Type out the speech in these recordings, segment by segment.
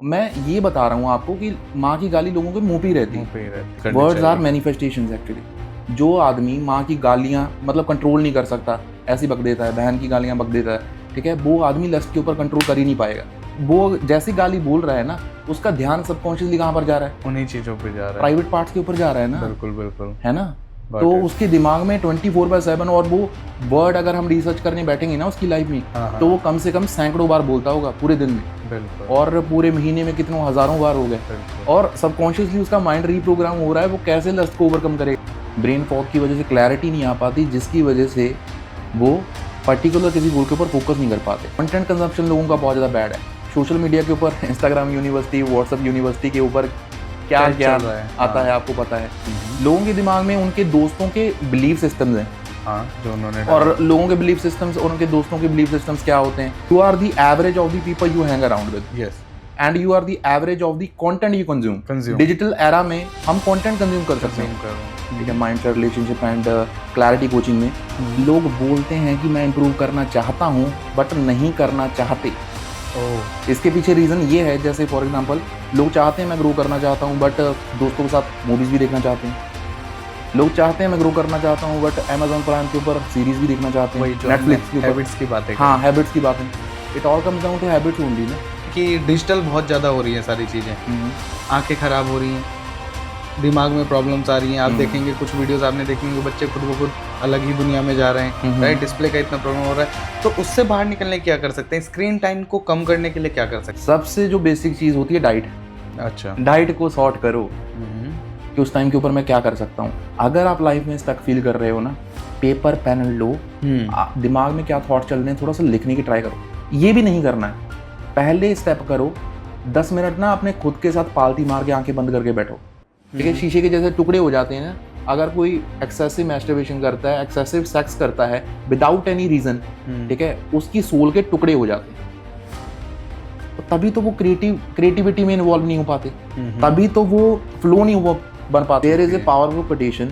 मैं ये बता रहा हूँ आपको कि माँ की गाली लोगों के मुंह पे ही रहती है। Words are manifestations actually. जो आदमी माँ की गालियाँ मतलब कंट्रोल नहीं कर सकता, ऐसी बक देता है, बहन की गालियाँ बक देता है, ठीक है, वो आदमी लस्ट के ऊपर कंट्रोल कर ही नहीं पाएगा। वो जैसी गाली बोल रहा है ना, उसका ध्यान सबकॉन्शियसली कहाँ पर जा रहा है? उन्हीं चीजों पे जा रहा है, प्राइवेट पार्ट्स के ऊपर जा रहा है ना। बिल्कुल बिल्कुल, है ना। तो उसके दिमाग में 24/7, और वो वर्ड अगर हम रिसर्च करने बैठेंगे ना उसकी लाइफ में, तो वो कम से कम सैकड़ों बार बोलता होगा पूरे दिन में, बिल्कुल, और पूरे महीने में कितनों हजारों बार हो गए, और सबकॉन्शियसली उसका माइंड रीप्रोग्राम हो रहा है। वो कैसे लस्ट को ओवरकम करेगा? ब्रेन फॉग की वजह से क्लैरिटी नहीं आ पाती, जिसकी वजह से वो पर्टिकुलर किसी गोल के ऊपर फोकस नहीं कर पाते। कंटेंट कंजप्शन लोगों का बहुत ज़्यादा बैड है। सोशल मीडिया के ऊपर इंस्टाग्राम यूनिवर्सिटी, व्हाट्सएप यूनिवर्सिटी के ऊपर क्या क्या आता है आपको पता है। लोगों के दिमाग में उनके दोस्तों के बिलीफ सिस्टम्स हैं, जो उन्होंने, और लोगों के बिलीफ सिस्टम्स और उनके दोस्तों के बिलीफ सिस्टम्स क्या होते हैं? You are the average of the people you hang around with, yes, and you are the average of the content you consume. Digital era में हम कंटेंट कंज्यूम कर सकते हैं, ठीक है। Mindset, relationship and clarity coaching में लोग बोलते हैं कि मैं इंप्रूव करना चाहता हूँ बट नहीं करना चाहते। इसके पीछे रीज़न ये है, जैसे फॉर एग्जांपल लोग चाहते हैं मैं ग्रो करना चाहता हूँ बट दोस्तों के साथ मूवीज़ भी देखना चाहते हैं। लोग चाहते हैं मैं ग्रो करना चाहता हूँ बट अमेजॉन प्राइम के ऊपर सीरीज़ भी देखना चाहते हैं, नेटफ्लिक्स के ऊपर। हैबिट्स की बात है। हाँ, हैबिट्स की बात है। It all comes down to habits only ना, कि डिजिटल बहुत ज़्यादा हो रही है सारी चीज़ें, आंखें ख़राब हो रही हैं, दिमाग में प्रॉब्लम्स आ रही हैं। आप देखेंगे कुछ वीडियोस आपने देखेंगे, बच्चे खुद ब खुद अलग ही दुनिया में जा रहे हैं, राइट। डिस्प्ले का इतना प्रॉब्लम हो रहा है, तो उससे बाहर निकलने क्या कर सकते हैं? स्क्रीन टाइम को कम करने के लिए क्या कर सकते हैं? सबसे जो बेसिक चीज़ होती है डाइट। अच्छा, डाइट को सॉर्ट करो कि उस टाइम के ऊपर मैं क्या कर सकता हूँ। अगर आप लाइफ में स्टक फील कर रहे हो ना, पेपर पेन लो, दिमाग में क्या थॉट चल रहे हैं थोड़ा सा लिखने की ट्राई करो। ये भी नहीं करना है, पहले स्टेप करो 10 मिनट ना अपने खुद के साथ पालती मार के आंखें बंद करके बैठो, ठीक है। शीशे के जैसे टुकड़े हो जाते हैं ना। अगर कोई एक्सेसिव मैस्टरबेशन करता है, एक्सेसिव सेक्स करता है विदाउट एनी रीजन, ठीक है, उसकी सोल के टुकड़े हो जाते हैं। तो तभी तो वो क्रिएटिविटी में इन्वॉल्व नहीं हो पाते, तभी तो वो फ्लो नहीं हो बन पाते। There is a powerful quotation,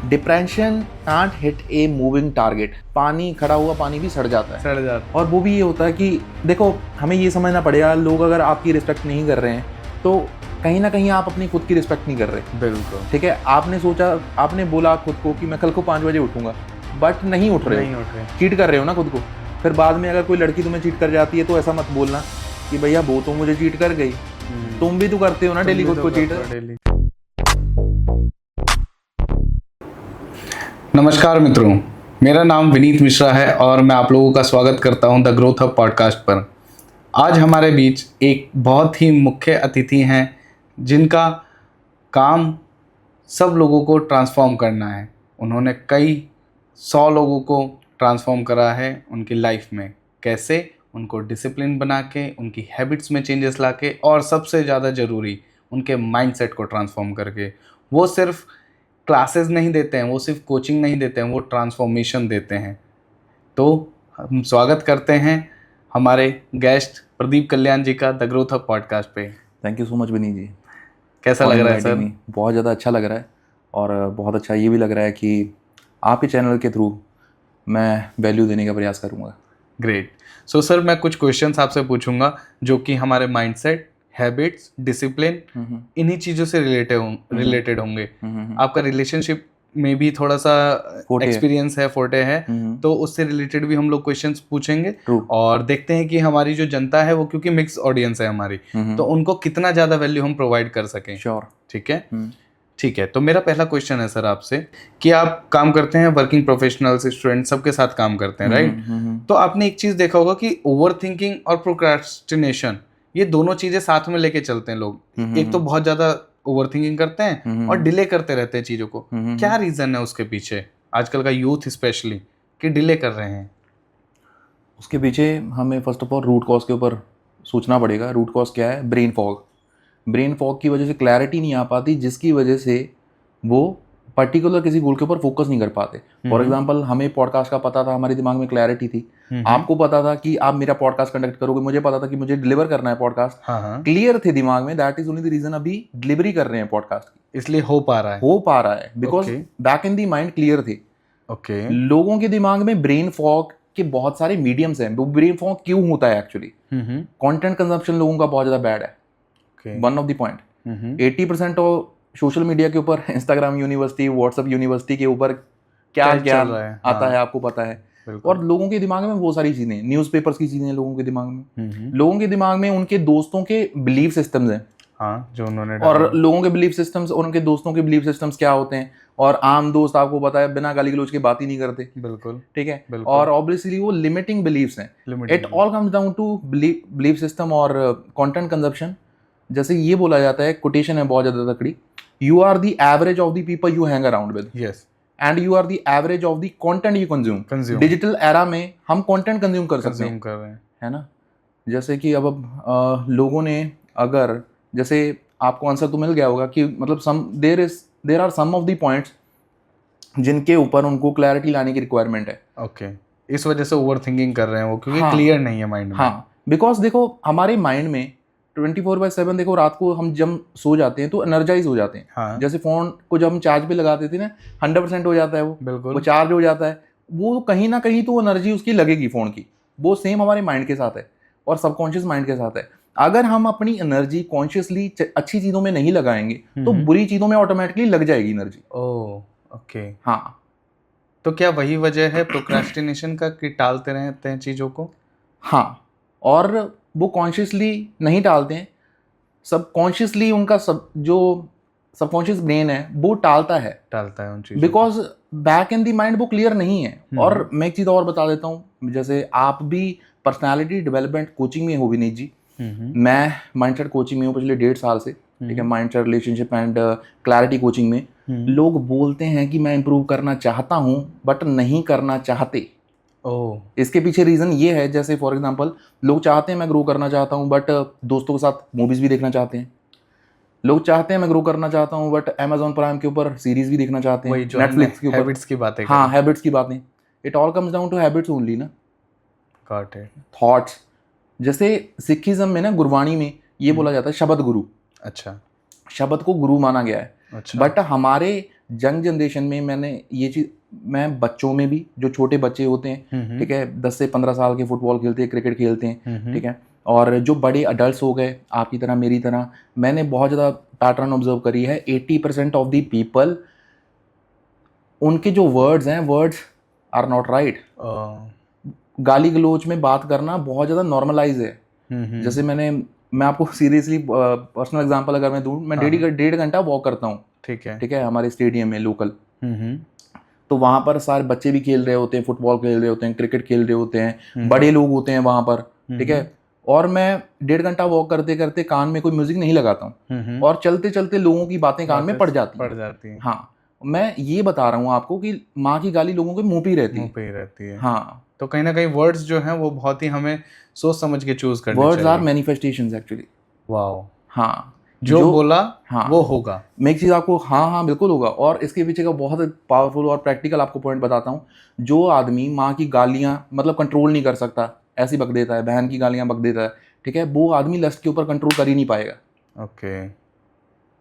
depression can't hit a moving target. पानी, खड़ा हुआ पानी भी सड़ जाता है। और वो भी ये होता है कि देखो, हमें ये समझना पड़ेगा, लोग अगर आपकी रिस्पेक्ट नहीं कर रहे हैं तो कहीं ना कहीं आप अपनी खुद की रिस्पेक्ट नहीं कर रहे। बिल्कुल, ठीक है। आपने सोचा, आपने बोला खुद को कि मैं कल को 5 बजे उठूंगा, बट नहीं उठ रहे, चीट कर रहे हो ना खुद को। फिर बाद में अगर कोई लड़की तुम्हें चीट कर जाती है तो ऐसा मत बोलना कि भैया वो तो मुझे चीट कर गई, तुम भी तो करते हो ना डेली खुद को चीट। नमस्कार मित्रों, मेरा नाम विनीत मिश्रा है और मैं आप लोगों का स्वागत करता हूं द ग्रोथ हब पॉडकास्ट पर। आज हमारे बीच एक बहुत ही मुख्य अतिथि हैं जिनका काम सब लोगों को ट्रांसफॉर्म करना है। उन्होंने कई 100 लोगों को ट्रांसफॉर्म करा है उनकी लाइफ में। कैसे? उनको डिसिप्लिन बना के, उनकी हैबिट्स में चेंजेस ला के, और सबसे ज़्यादा ज़रूरी उनके माइंडसेट को ट्रांसफॉर्म करके। वो सिर्फ क्लासेस नहीं देते हैं, वो सिर्फ कोचिंग नहीं देते हैं, वो ट्रांसफॉर्मेशन देते हैं। तो हम स्वागत करते हैं हमारे गेस्ट प्रदीप कल्याण जी का द ग्रोथ हब पॉडकास्ट पे। Thank you so much Vineet ji. कैसा लग रहा है सर? बहुत ज़्यादा अच्छा लग रहा है, और बहुत अच्छा ये भी लग रहा है कि आपके चैनल के थ्रू मैं वैल्यू देने का प्रयास करूँगा। ग्रेट। सो सर, मैं कुछ क्वेश्चंस आपसे पूछूंगा जो कि हमारे माइंडसेट, हैबिट्स, डिसिप्लिन, इन्हीं चीज़ों से रिलेटेड होंगे। आपका रिलेशनशिप में भी थोड़ा सा एक्सपीरियंस है, फोटे है, तो उससे रिलेटेड भी हम लोग क्वेश्चंस पूछेंगे। और देखते हैं कि हमारी जो जनता है वो, क्योंकि मिक्स ऑडियंस है हमारी, तो उनको कितना ज़्यादा वैल्यू हम प्रोवाइड कर सकें। श्योर। ठीक है, ठीक है। तो मेरा पहला क्वेश्चन है सर आपसे कि आप काम करते हैं, वर्किंग प्रोफेशनल्स, स्टूडेंट, सबके साथ काम करते हैं, राइट? तो आपने एक चीज़ देखा होगा कि ओवर थिंकिंग और प्रोक्रास्टिनेशन, ये दोनों चीज़ें साथ में लेके चलते हैं लोग। एक तो बहुत ज़्यादा ओवर थिंकिंग करते हैं और डिले करते रहते हैं चीज़ों को। क्या रीज़न है उसके पीछे, आजकल का यूथ स्पेशली, कि डिले कर रहे हैं? उसके पीछे हमें first of all root cause के ऊपर सोचना पड़ेगा। रूट कॉज क्या है? Brain fog. ब्रेन फॉग की वजह से क्लैरिटी नहीं आ पाती, जिसकी वजह से वो पर्टिकुलर किसी गोल के ऊपर फोकस नहीं कर पाते। फॉर एग्जांपल, हमें पॉडकास्ट का पता था, हमारे दिमाग में क्लैरिटी थी, आपको पता था कि आप मेरा पॉडकास्ट कंडक्ट करोगे, मुझे पता था कि मुझे डिलीवर करना है पॉडकास्ट, क्लियर थे दिमाग में। That is only the reason अभी डिलीवरी कर रहे हैं पॉडकास्ट की, इसलिए हो पा रहा है because back in the mind clear थे। ओके। लोगों के दिमाग में ब्रेन फॉग के बहुत सारे मीडियम्स हैं। ब्रेन फॉग क्यों होता है एक्चुअली? कंटेंट कंजप्शन लोगों का बहुत ज्यादा बैड है। Okay. One of the point 80% social media के ऊपर, इंस्टाग्राम यूनिवर्सिटी, व्हाट्सएप यूनिवर्सिटी के ऊपर क्या चल ज्ञान रहा है, आता हाँ। है आपको पता है। बिल्कुल। और लोगों के दिमाग में वो सारी चीजें, न्यूज़पेपर्स की चीजें लोगों के दिमाग में, हम्म। लोगों के दिमाग में उनके दोस्तों के बिलीफ सिस्टम्स हैं, हाँ, जो उन्होंने और डाले। लोगों के बिलीफ सिस्टम्स और उनके दोस्तों के बिलीफ सिस्टम्स क्या होते हैं। और आम दोस्त आपको पता है बिना गाली गलौज के बात ही नहीं करते, बिल्कुल। ठीक है। बिल्कुल। और ऑब्वियसली वो लिमिटिंग बिलीफ्स हैं। It all comes down to belief system और कंटेंट कंजप्शन। जैसे ये बोला जाता है, कोटेशन है बहुत ज्यादा तकड़ी, you are the average of the people you hang around with, yes, and you are the average of the content you consume. Digital era में हम कंटेंट कंज्यूम कर सकते हैं, कर रहे हैं, है ना। जैसे कि अब लोगों ने, अगर जैसे आपको आंसर तो मिल गया होगा कि मतलब there are some of the points जिनके ऊपर उनको क्लैरिटी लाने की रिक्वायरमेंट है। ओके। इस वजह से ओवर थिंकिंग कर रहे हैं वो, क्योंकि हाँ, क्लियर नहीं है माइंड में। हाँ, बिकॉज देखो हमारे माइंड में 24/7, देखो रात को हम जब सो जाते हैं तो एनर्जाइज हो जाते हैं। हाँ। जैसे फोन को जब हम चार्ज पे लगाते थे ना, 100% हो जाता है बिल्कुल। वो चार्ज हो जाता है, वो कहीं ना कहीं तो एनर्जी उसकी लगेगी फोन की। वो सेम हमारे माइंड के साथ है और सबकॉन्शियस माइंड के साथ है। अगर हम अपनी एनर्जी कॉन्शियसली अच्छी चीजों में नहीं लगाएंगे तो बुरी चीजों में ऑटोमेटिकली लग जाएगी एनर्जी। ओह, ओके। हाँ, तो क्या वही वजह है प्रोक्रेस्टिनेशन का कि टालते रहते हैं चीज़ों को? हाँ, और वो कॉन्शियसली नहीं टालते हैं, सबकॉन्शियसली उनका जो सबकॉन्शियस ब्रेन है वो टालता है उन चीज़ों because back in the mind वो क्लियर नहीं है। और मैं एक चीज़ और बता देता हूँ, जैसे आप भी पर्सनालिटी डेवलपमेंट कोचिंग में हो विनीत जी, मैं माइंडसेट कोचिंग में हूँ पिछले 1.5 साल से, ठीक है। Mindset, relationship and clarity coaching में लोग बोलते हैं कि मैं इंप्रूव करना चाहता हूँ बट नहीं करना चाहते। ओह। इसके पीछे रीज़न ये है, जैसे फॉर एग्जांपल लोग चाहते हैं मैं ग्रो करना चाहता हूँ बट दोस्तों के साथ मूवीज़ भी देखना चाहते हैं। लोग चाहते हैं मैं ग्रो करना चाहता हूँ बट Amazon प्राइम के ऊपर सीरीज़ भी देखना चाहते हैं, नेटफ्लिक्स के ऊपर। हैबिट्स की बातें हाँ, हैबिट्स की बातें। It all comes down to habits only ना, गॉट इट। थॉट्स। जैसे सिखिज्म में ना, गुरबाणी में ये बोला जाता है शब्द गुरु। अच्छा। शब्द को गुरु माना गया है। अच्छा। बट हमारे यंग जनरेशन में मैंने ये चीज़, मैं बच्चों में भी, जो छोटे बच्चे होते हैं, ठीक है, 10 से 15 साल के, फुटबॉल खेलते हैं, क्रिकेट खेलते हैं, ठीक है, और जो बड़े अडल्ट हो गए आपकी तरह मेरी तरह, मैंने बहुत ज़्यादा पैटर्न ऑब्जर्व करी है। 80% ऑफ द पीपल, उनके जो वर्ड्स हैं, वर्ड्स आर नॉट राइट। गाली गलोच में बात करना बहुत ज़्यादा नॉर्मलाइज है। जैसे मैं आपको सीरियसली पर्सनल एग्जांपल अगर मैं दूं, मैं 1.5 घंटा वॉक करता हूँ, ठीक है, हमारे स्टेडियम में लोकल। तो वहाँ पर सारे बच्चे भी खेल रहे होते हैं, फुटबॉल खेल रहे होते हैं, क्रिकेट खेल रहे होते हैं, बड़े लोग होते हैं वहाँ पर, ठीक है। और मैं 1.5 घंटा वॉक करते करते कान में कोई म्यूजिक नहीं लगाता हूँ, और चलते चलते लोगों की बातें कान में पड़ जाती हैं। हाँ, मैं ये बता रहा हूँ आपको कि माँ की गाली लोगों के मुंह पे ही रहती है। हाँ, तो कहीं ना कहीं वर्ड्स जो हैं वो बहुत ही हमें सोच समझ के चूज करने चाहिए। Words are manifestations actually. Wow. हाँ, जो बोला हाँ वो होगा। मैं एक चीज़ आपको, हाँ बिल्कुल होगा। और इसके पीछे का बहुत पावरफुल और प्रैक्टिकल आपको पॉइंट बताता हूँ। जो आदमी माँ की गालियाँ मतलब कंट्रोल नहीं कर सकता, ऐसी बक देता है, बहन की गालियाँ बक देता है, ठीक है, वो आदमी लस्ट के ऊपर कंट्रोल कर ही नहीं पाएगा। ओके।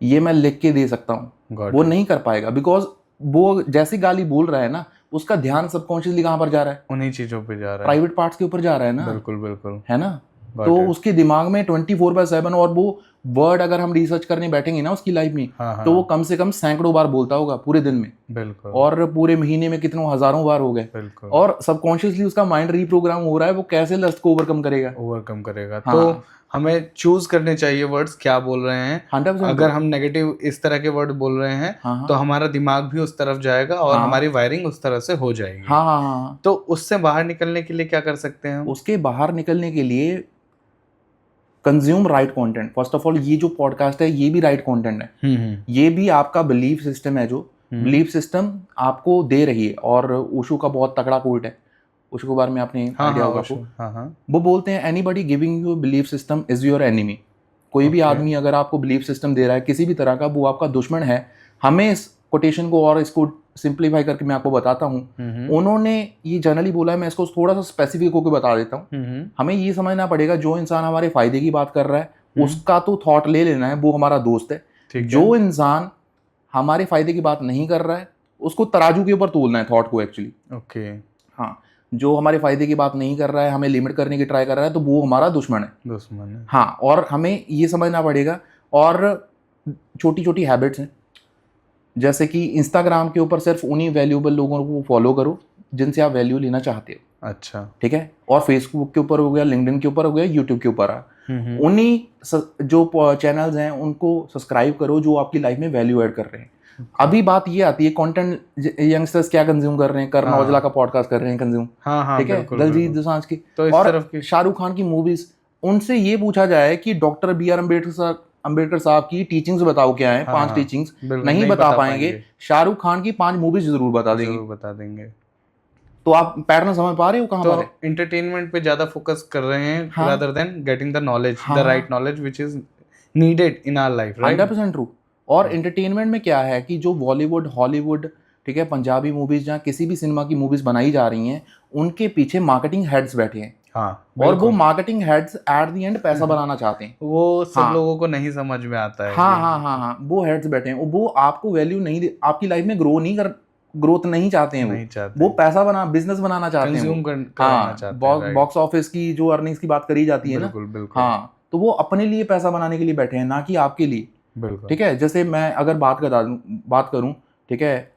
ये मैं लिख के दे सकता हूँ, वो नहीं कर पाएगा, बिकॉज वो जैसी गाली बोल रहा है ना, उसका ध्यान सबकॉन्शियसली कहाँ पर जा रहा है, उन्हीं चीजों पे जा रहा है, प्राइवेट पार्ट्स के ऊपर जा रहा है ना। बिल्कुल बिल्कुल, है ना। तो उसके दिमाग में 24/7, और वो वर्ड अगर हम रिसर्च करने बैठेंगे ना उसकी लाइफ में, तो वो कम से कम सैकड़ों बार बोलता होगा पूरे दिन में। बिल्कुल। और पूरे महीने में कितनों हजारों बार हो गए। बिल्कुल। और सबकॉन्शियसली उसका माइंड रीप्रोग्राम हो रहा है, वो कैसे लस्ट को ओवरकम करेगा। हाँ। तो हमें चूज करने चाहिए वर्ड्स क्या बोल रहे हैं। 100%। अगर हम नेगेटिव इस तरह के वर्ड बोल रहे हैं, तो हमारा दिमाग भी उस तरफ जाएगा और हमारी वायरिंग उस तरह से हो जाएगी। हाँ। तो उससे बाहर निकलने के लिए क्या कर सकते हैं? उसके बाहर निकलने के लिए consume right content. First of all, ये जो पॉडकास्ट है ये भी राइट कंटेंट है। ये भी आपका बिलीफ सिस्टम है, जो बिलीफ सिस्टम आपको दे रही है। और ओशो का बहुत तगड़ा कोट है, ओशो के बारे में आपने आइडिया होगा आपको। वो बोलते हैं anybody giving you belief system is your enemy. कोई भी आदमी अगर आपको बिलीफ सिस्टम दे रहा है किसी भी तरह का, वो आपका दुश्मन है। हमें इस कोटेशन को और इसको सिंप्लीफाई करके मैं आपको बताता हूँ। उन्होंने ये जनरली बोला है, मैं इसको थोड़ा सा स्पेसिफिक होकर बता देता हूँ। हमें ये समझना पड़ेगा, जो इंसान हमारे फायदे की बात कर रहा है उसका तो थॉट ले लेना है, वो हमारा दोस्त है। जो इंसान हमारे फायदे की बात नहीं कर रहा है उसको तराजू के ऊपर तोलना है, थॉट को एक्चुअली। ओके। हाँ, जो हमारे फायदे की बात नहीं कर रहा है, हमें लिमिट करने की ट्राई कर रहा है, तो वो हमारा दुश्मन है। हाँ, और हमें ये समझना पड़ेगा। और छोटी छोटी हैबिट्स हैं, जैसे कि इंस्टाग्राम के ऊपर सिर्फ उन्हीं वैल्यूएबल लोगों को फॉलो करो जिनसे आप वैल्यू लेना चाहते हो। अच्छा, ठीक है। और फेसबुक के ऊपर हो गया, लिंक्डइन के ऊपर हो गया, यूट्यूब के ऊपर उन्हीं जो चैनल्स हैं उनको सब्सक्राइब करो जो आपकी लाइफ में वैल्यू ऐड कर रहे हैं। अभी बात ये आती है कंटेंट, यंगस्टर्स क्या कंज्यूम कर रहे हैं, कर्ण औजला का पॉडकास्ट कर रहे हैं कंज्यूम, ठीक है, दलजीत दोसांझ की, तो और शाहरुख खान की मूवीज। उनसे ये पूछा जाए कि डॉक्टर B.R. अम्बेडकर साहब की टीचिंग्स बताओ क्या है, 5 टीचिंग्स नहीं बता पाएंगे। शाहरुख खान की 5 मूवीज जरूर बता देंगे। तो आप पैटर्न समझ पा रहे हो कहां पर है? एंटरटेनमेंट पे ज्यादा फोकस कर रहे हैं rather than getting the knowledge, the right knowledge which is needed in our life, right? 100% true. और एंटरटेनमेंट में क्या है कि जो बॉलीवुड, हॉलीवुड, ठीक है, पंजाबी मूवीज, जहाँ किसी भी सिनेमा की मूवीज बनाई जा रही हैं, उनके पीछे मार्केटिंग हेड्स बैठे हैं। और वो marketing heads at the end पैसा बनाना चाहते हैं। वो सब लोगों को नहीं समझ में आता है। हाँ, वो हेड्स बैठे हैं, वो आपको वैल्यू नहीं दे, आपकी लाइफ में ग्रोथ नहीं चाहते हैं। वो पैसा बिजनेस बनाना चाहते हैं। हाँ, बॉक्स ऑफिस की जो अर्निंग्स की बात करी जाती है ना, हाँ, तो वो अपने लिए पैसा बनाने के लिए बैठे हैं, ना कि आपके लिए। ठीक है। जैसे मैं अगर बात करूं, ठीक है,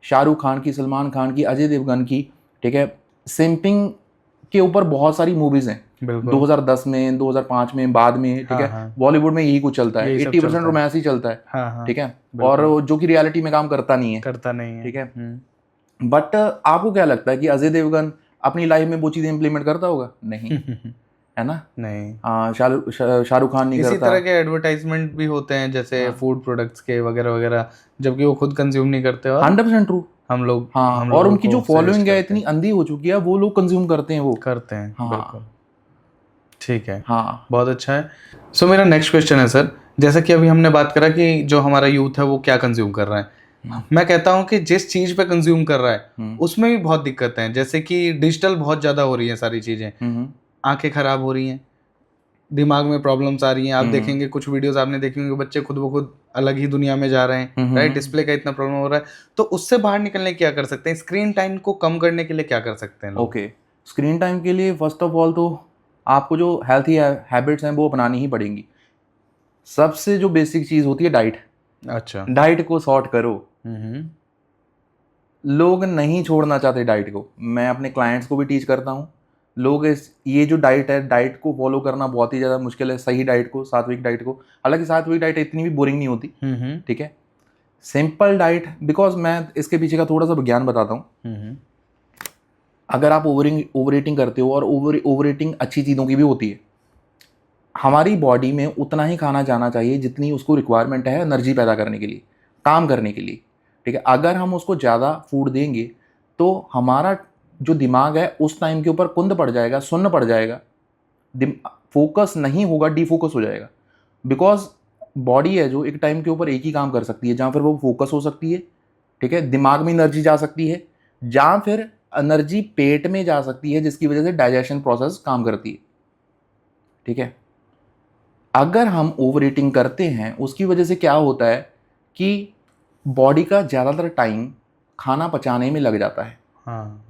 शाहरुख खान की, सलमान खान की, अजय देवगन की, ठीक है, सिंपिंग के ऊपर बहुत सारी मूवीज हैं 2010 में, 2005 में, बाद में, ठीक है। बॉलीवुड में यही कुछ चलता है, 80% रोमांस ही चलता है। ठीक है। और जो कि रियलिटी में काम करता नहीं है। ठीक है। बट आपको क्या लगता है कि अजय देवगन अपनी लाइफ में वो चीजें इंप्लीमेंट करता होगा? नहीं है ना? नहीं। शाहरुख खान नहीं करता। इसी तरह के एडवर्टाइजमेंट भी होते हैं, जैसे फूड प्रोडक्ट्स के वगैरह वगैरह, जबकि वो खुद कंज्यूम नहीं करते। और 100% ट्रू। हम लोग, हाँ, और उनकी जो फॉलोइंग है इतनी अंधी हो चुकी है, वो लोग कंज्यूम करते हैं। हाँ, बिल्कुल। ठीक है। हाँ, बहुत अच्छा है। सो मेरा नेक्स्ट क्वेश्चन है सर, जैसा कि अभी हमने बात करा कि जो हमारा यूथ है वो क्या कंज्यूम कर रहा है, मैं कहता हूँ कि जिस चीज पे कंज्यूम कर रहा है उसमें भी बहुत दिक्कतें हैं। जैसे कि डिजिटल बहुत ज्यादा हो रही है सारी चीजें, आंखें खराब हो रही हैं, दिमाग में प्रॉब्लम्स आ रही हैं। आप देखेंगे कुछ वीडियोस आपने देखी होंगी, बच्चे खुद ब खुद अलग ही दुनिया में जा रहे हैं, राइट? डिस्प्ले का इतना प्रॉब्लम हो रहा है, तो उससे बाहर निकलने क्या कर सकते हैं? स्क्रीन टाइम को कम करने के लिए क्या कर सकते हैं लोग? ओके, स्क्रीन टाइम के लिए फर्स्ट ऑफ ऑल तो आपको जो हेल्थी हैबिट्स हैं वो अपनानी ही पड़ेंगी। सबसे जो बेसिक चीज होती है डाइट। अच्छा, डाइट को सॉर्ट करो। लोग नहीं छोड़ना चाहते डाइट को। मैं अपने क्लाइंट्स को भी टीच करता हूँ। लोग ये जो डाइट है, डाइट को फॉलो करना बहुत ही ज़्यादा मुश्किल है। सही डाइट को, सात्विक डाइट को। हालांकि सात्विक डाइट इतनी भी बोरिंग नहीं होती। ठीक है। सिंपल डाइट, बिकॉज मैं इसके पीछे का थोड़ा सा विज्ञान बताता हूँ। अगर आप ओवर ईटिंग करते हो, और ओवर ईटिंग अच्छी चीज़ों की भी होती है, हमारी बॉडी में उतना ही खाना जाना चाहिए जितनी उसको रिक्वायरमेंट है एनर्जी पैदा करने के लिए, काम करने के लिए। ठीक है। अगर हम उसको ज़्यादा फूड देंगे तो हमारा जो दिमाग है उस टाइम के ऊपर कुंद पड़ जाएगा, सुन्न पड़ जाएगा, फोकस नहीं होगा, डिफोकस हो जाएगा। बिकॉज बॉडी है जो एक टाइम के ऊपर एक ही काम कर सकती है, जहाँ फिर वो फोकस हो सकती है, ठीक है, दिमाग में एनर्जी जा सकती है, जहाँ फिर एनर्जी पेट में जा सकती है, जिसकी वजह से डाइजेशन प्रोसेस काम करती है। ठीक है। अगर हम ओवर ईटिंग करते हैं, उसकी वजह से क्या होता है कि बॉडी का ज़्यादातर टाइम खाना पचाने में लग जाता है। हाँ।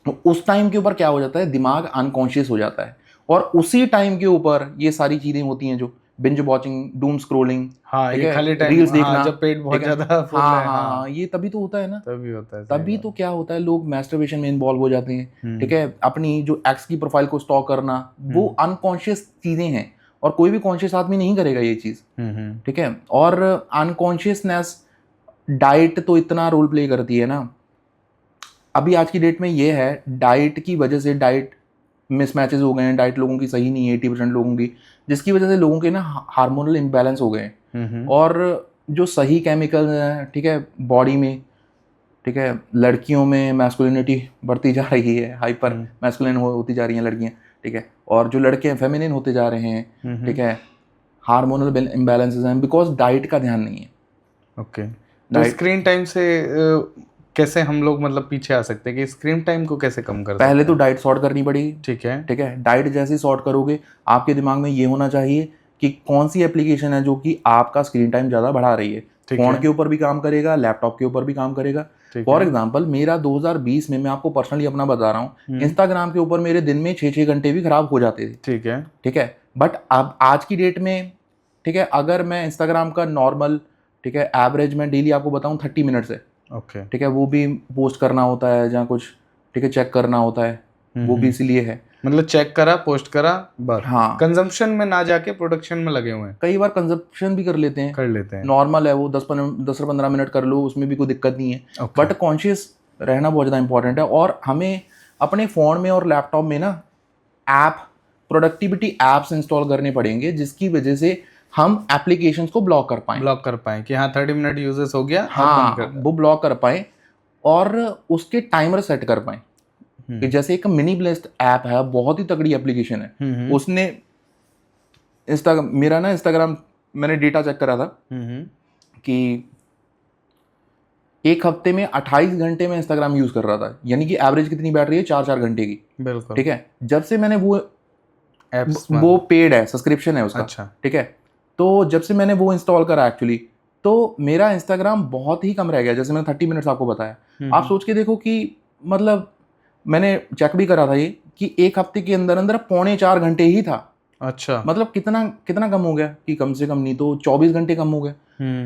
तो उस टाइम के ऊपर क्या हो जाता है, दिमाग अनकॉन्शियस हो जाता है, और उसी टाइम के ऊपर ये सारी चीज़ें होती हैं, जो बिंज वॉचिंग, डूम स्क्रोलिंग, हाँ, ये खाली टाइम, रील्स देखना, जब पेट बहुत ज़्यादा फुल है। हाँ, ये तभी तो होता है ना, तभी होता है। तभी तो क्या होता है, लोग मैस्टरबेशन में इन्वॉल्व हो जाते हैं। ठीक है। अपनी जो एक्स की प्रोफाइल को स्टॉक करना, वो अनकॉन्शियस चीज़ें हैं, और कोई भी कॉन्शियस आदमी नहीं करेगा ये चीज़। ठीक है। और अनकॉन्शियसनेस डाइट तो इतना रोल प्ले करती है ना। अभी आज की डेट में ये है, डाइट की वजह से डाइट मिसमैचेस हो गए हैं, डाइट लोगों की सही नहीं है 80% लोगों की, जिसकी वजह से लोगों के ना हार्मोनल इम्बैलेंस हो गए हैं। और जो सही केमिकल हैं, ठीक है, बॉडी में, ठीक है, लड़कियों में मैस्कुलिनिटी बढ़ती जा रही है, हाइपर मैस्कुलिन होती जा रही हैं लड़कियां। ठीक है। और जो लड़के हैं फेमिनिन होते जा रहे हैं। ठीक है। हार्मोनल इम्बैलेंसेस हैं, बिकॉज डाइट का ध्यान नहीं है। ओके। तो स्क्रीन टाइम से कैसे हम लोग मतलब पीछे आ सकते हैं, कि स्क्रीन टाइम को कैसे कम कर सकते हैं? पहले तो डाइट सॉर्ट करनी पड़ेगी। ठीक है। ठीक है। डाइट जैसे सॉर्ट करोगे, आपके दिमाग में ये होना चाहिए कि कौन सी एप्लीकेशन है जो कि आपका स्क्रीन टाइम ज़्यादा बढ़ा रही है। फोन के ऊपर भी काम करेगा, लैपटॉप के ऊपर भी काम करेगा। ठीक फॉर है। एग्जाम्पल मेरा 2020 में, मैं आपको पर्सनली अपना बता रहा हूँ, हम्म। इंस्टाग्राम के ऊपर मेरे दिन में 6-6 घंटे भी खराब हो जाते थे। ठीक है। ठीक है, बट अब आज की डेट में, ठीक है, अगर मैं इंस्टाग्राम का नॉर्मल, ठीक है, एवरेज मैं डेली आपको बताऊं 30 मिनट से, ओके। ठीक है, वो भी पोस्ट करना होता है जहाँ कुछ, ठीक है, चेक करना होता है, वो भी इसीलिए है। मतलब चेक करा, पोस्ट करा, बस। हाँ, कंजम्पशन में ना जाके प्रोडक्शन में लगे हुए हैं। कई बार कंजप्शन भी कर लेते हैं, कर लेते हैं। नॉर्मल है वो, 10-15 मिनट कर लो, उसमें भी कोई दिक्कत नहीं है। Okay. बट कॉन्शियस रहना बहुत ज़्यादा इंपॉर्टेंट है, और हमें अपने फ़ोन में और लैपटॉप में ना ऐप, प्रोडक्टिविटी ऐप्स इंस्टॉल करने पड़ेंगे, जिसकी वजह से हम एप्लीकेशंस को ब्लॉक कर पाएं। ब्लॉक कर पाए कि हाँ 30 मिनट यूजेस हो गया, अब बंद हाँ, कर। वो ब्लॉक कर पाएं, और उसके टाइमर सेट कर पाएं। कि जैसे एक मिनी ब्लेस्ट ऐप है, बहुत ही तगड़ी एप्लीकेशन है, उसने इंस्टाग्राम मैंने डेटा चेक करा था कि एक हफ्ते में 28 घंटे में इंस्टाग्राम यूज कर रहा था, यानी कि एवरेज कितनी बैठ रही है, 4-4 घंटे की। बिल्कुल। ठीक है, जब से मैंने वो एप्स वो पेड है, सब्सक्रिप्शन है उसका। अच्छा। ठीक है, तो जब से मैंने वो इंस्टॉल करा एक्चुअली, तो मेरा इंस्टाग्राम बहुत ही कम रह गया, जैसे मैंने 30 मिनट्स आपको बताया। आप सोच के देखो कि मतलब मैंने चेक भी करा था ये, कि एक हफ्ते के अंदर अंदर 3.25 घंटे ही था। अच्छा। मतलब कितना कितना कम हो गया, कि कम से कम नहीं तो 24 घंटे कम हो गए।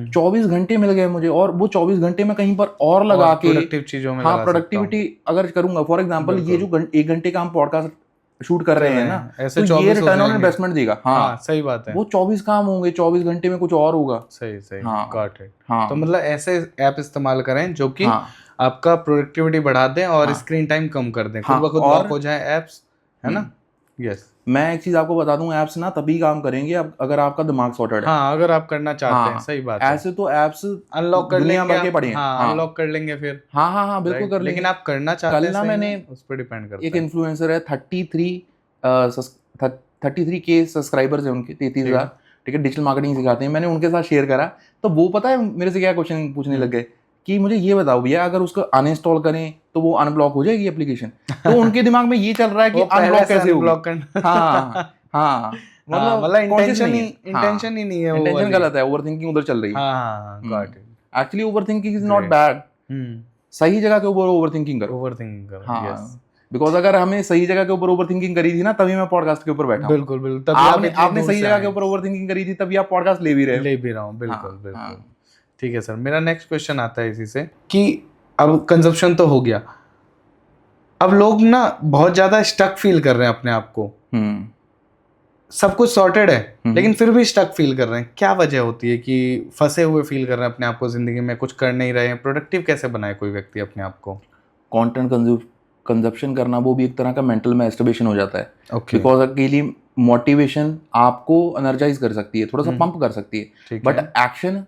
24 घंटे मिल गए मुझे, और वो 24 घंटे में कहीं पर और लगा के प्रोडक्टिव चीजों में हाँ, लगा सकता प्रोडक्टिविटी अगर करूंगा, फॉर एग्जांपल ये जो 1 घंटे का हम पॉडकास्ट शूट कर रहे हैं ना, ऐसे तो 24 ये हो रिटर्न ऑन जाएंगे। इन्वेस्टमेंट देगा। हाँ, सही बात है। वो 24 काम होंगे, 24 घंटे में कुछ और होगा। सही सही। हाँ, गॉट इट। हाँ, तो मतलब ऐसे ऐप इस्तेमाल करें जो कि हाँ, आपका प्रोडक्टिविटी बढ़ा दें और हाँ, स्क्रीन टाइम कम कर दें, खुद हाँ, ब खुद और लॉक हो जाए ऐप्स, है ना। यस। मैं एक चीज आपको बता दूं, ऐप्स ना तभी काम करेंगे अगर आपका दिमाग सॉर्टेड है। हाँ, अगर आप करना चाहते हैं। हाँ, सही बात है। ऐसे तो ऐप्स अनलॉक कर दुनिया लेंगे भर के आप। पड़े हैं। हाँ, अनलॉक कर लेंगे फिर। हाँ, हाँ, हाँ, बिल्कुल राइट। कर लेंगे। लेकिन आप करना चाहते कल हैं ना सही मैंने में, उस पर डिपेंड करता एक है। इन्फ्लुएंसर है, 33K सब्सक्राइबर्स हैं उनके, 33,000। ठीक है, डिजिटल मार्केटिंग सिखाते हैं, मैंने उनके साथ शेयर करा, तो वो पता है मेरे से क्या क्वेश्चन पूछने लग गए, कि मुझे ये बताओ भैया, अगर उसको अनइंस्टॉल करें तो वो अनब्लॉक हो जाएगी एप्लीकेशन। तो उनके दिमाग में ये चल रहा है कि अनब्लॉक कैसे होगी। हाँ, हाँ, मतलब इंटेंशन नहीं ही है। इंटेंशन ही नहीं है वो इंटेंशन वाली। गलत है, ओवरथिंकिंग उधर चल रही है। हाँ, got it. Actually overthinking is not bad, सही जगह के ऊपर ओवरथिंकिंग करो। ओवरथिंकिंग करो। हाँ, यस। बिकॉज अगर हमें सही जगह के ऊपर ओवरथिंकिंग करी थी ना, तभी मैं पॉडकास्ट के ऊपर बैठा हूँ। बिल्कुल बिल्कुल, तभी आप इतनी आपने दूर सही से जगह आए के ऊपर ओवरथिंकिंग करी थी, तभी आप पॉडकास्ट ले भी रहे हो। ले भी रहा हूँ। बिल्कुल हाँ, बिल्कुल। हाँ। ठीक है सर, मेरा नेक्स्ट क्वेश्चन आता है इसी से कि अब कंजप्शन तो हो गया, अब लोग ना बहुत ज्यादा स्टक फील कर रहे हैं अपने आप को। सब कुछ सॉर्टेड है लेकिन फिर भी स्टक फील कर रहे हैं। क्या वजह होती है कि फंसे हुए फील कर रहे हैं अपने आप को जिंदगी में, कुछ कर नहीं रहे हैं? प्रोडक्टिव कैसे बनाए कोई व्यक्ति अपने आप को? कंटेंट कंजप्शन करना वो भी एक तरह का मेंटल मैस्टरबेशन हो जाता है। ओके। बिकॉज अकेली मोटिवेशन आपको एनर्जाइज कर सकती है, थोड़ा सा पंप कर सकती है, बट एक्शन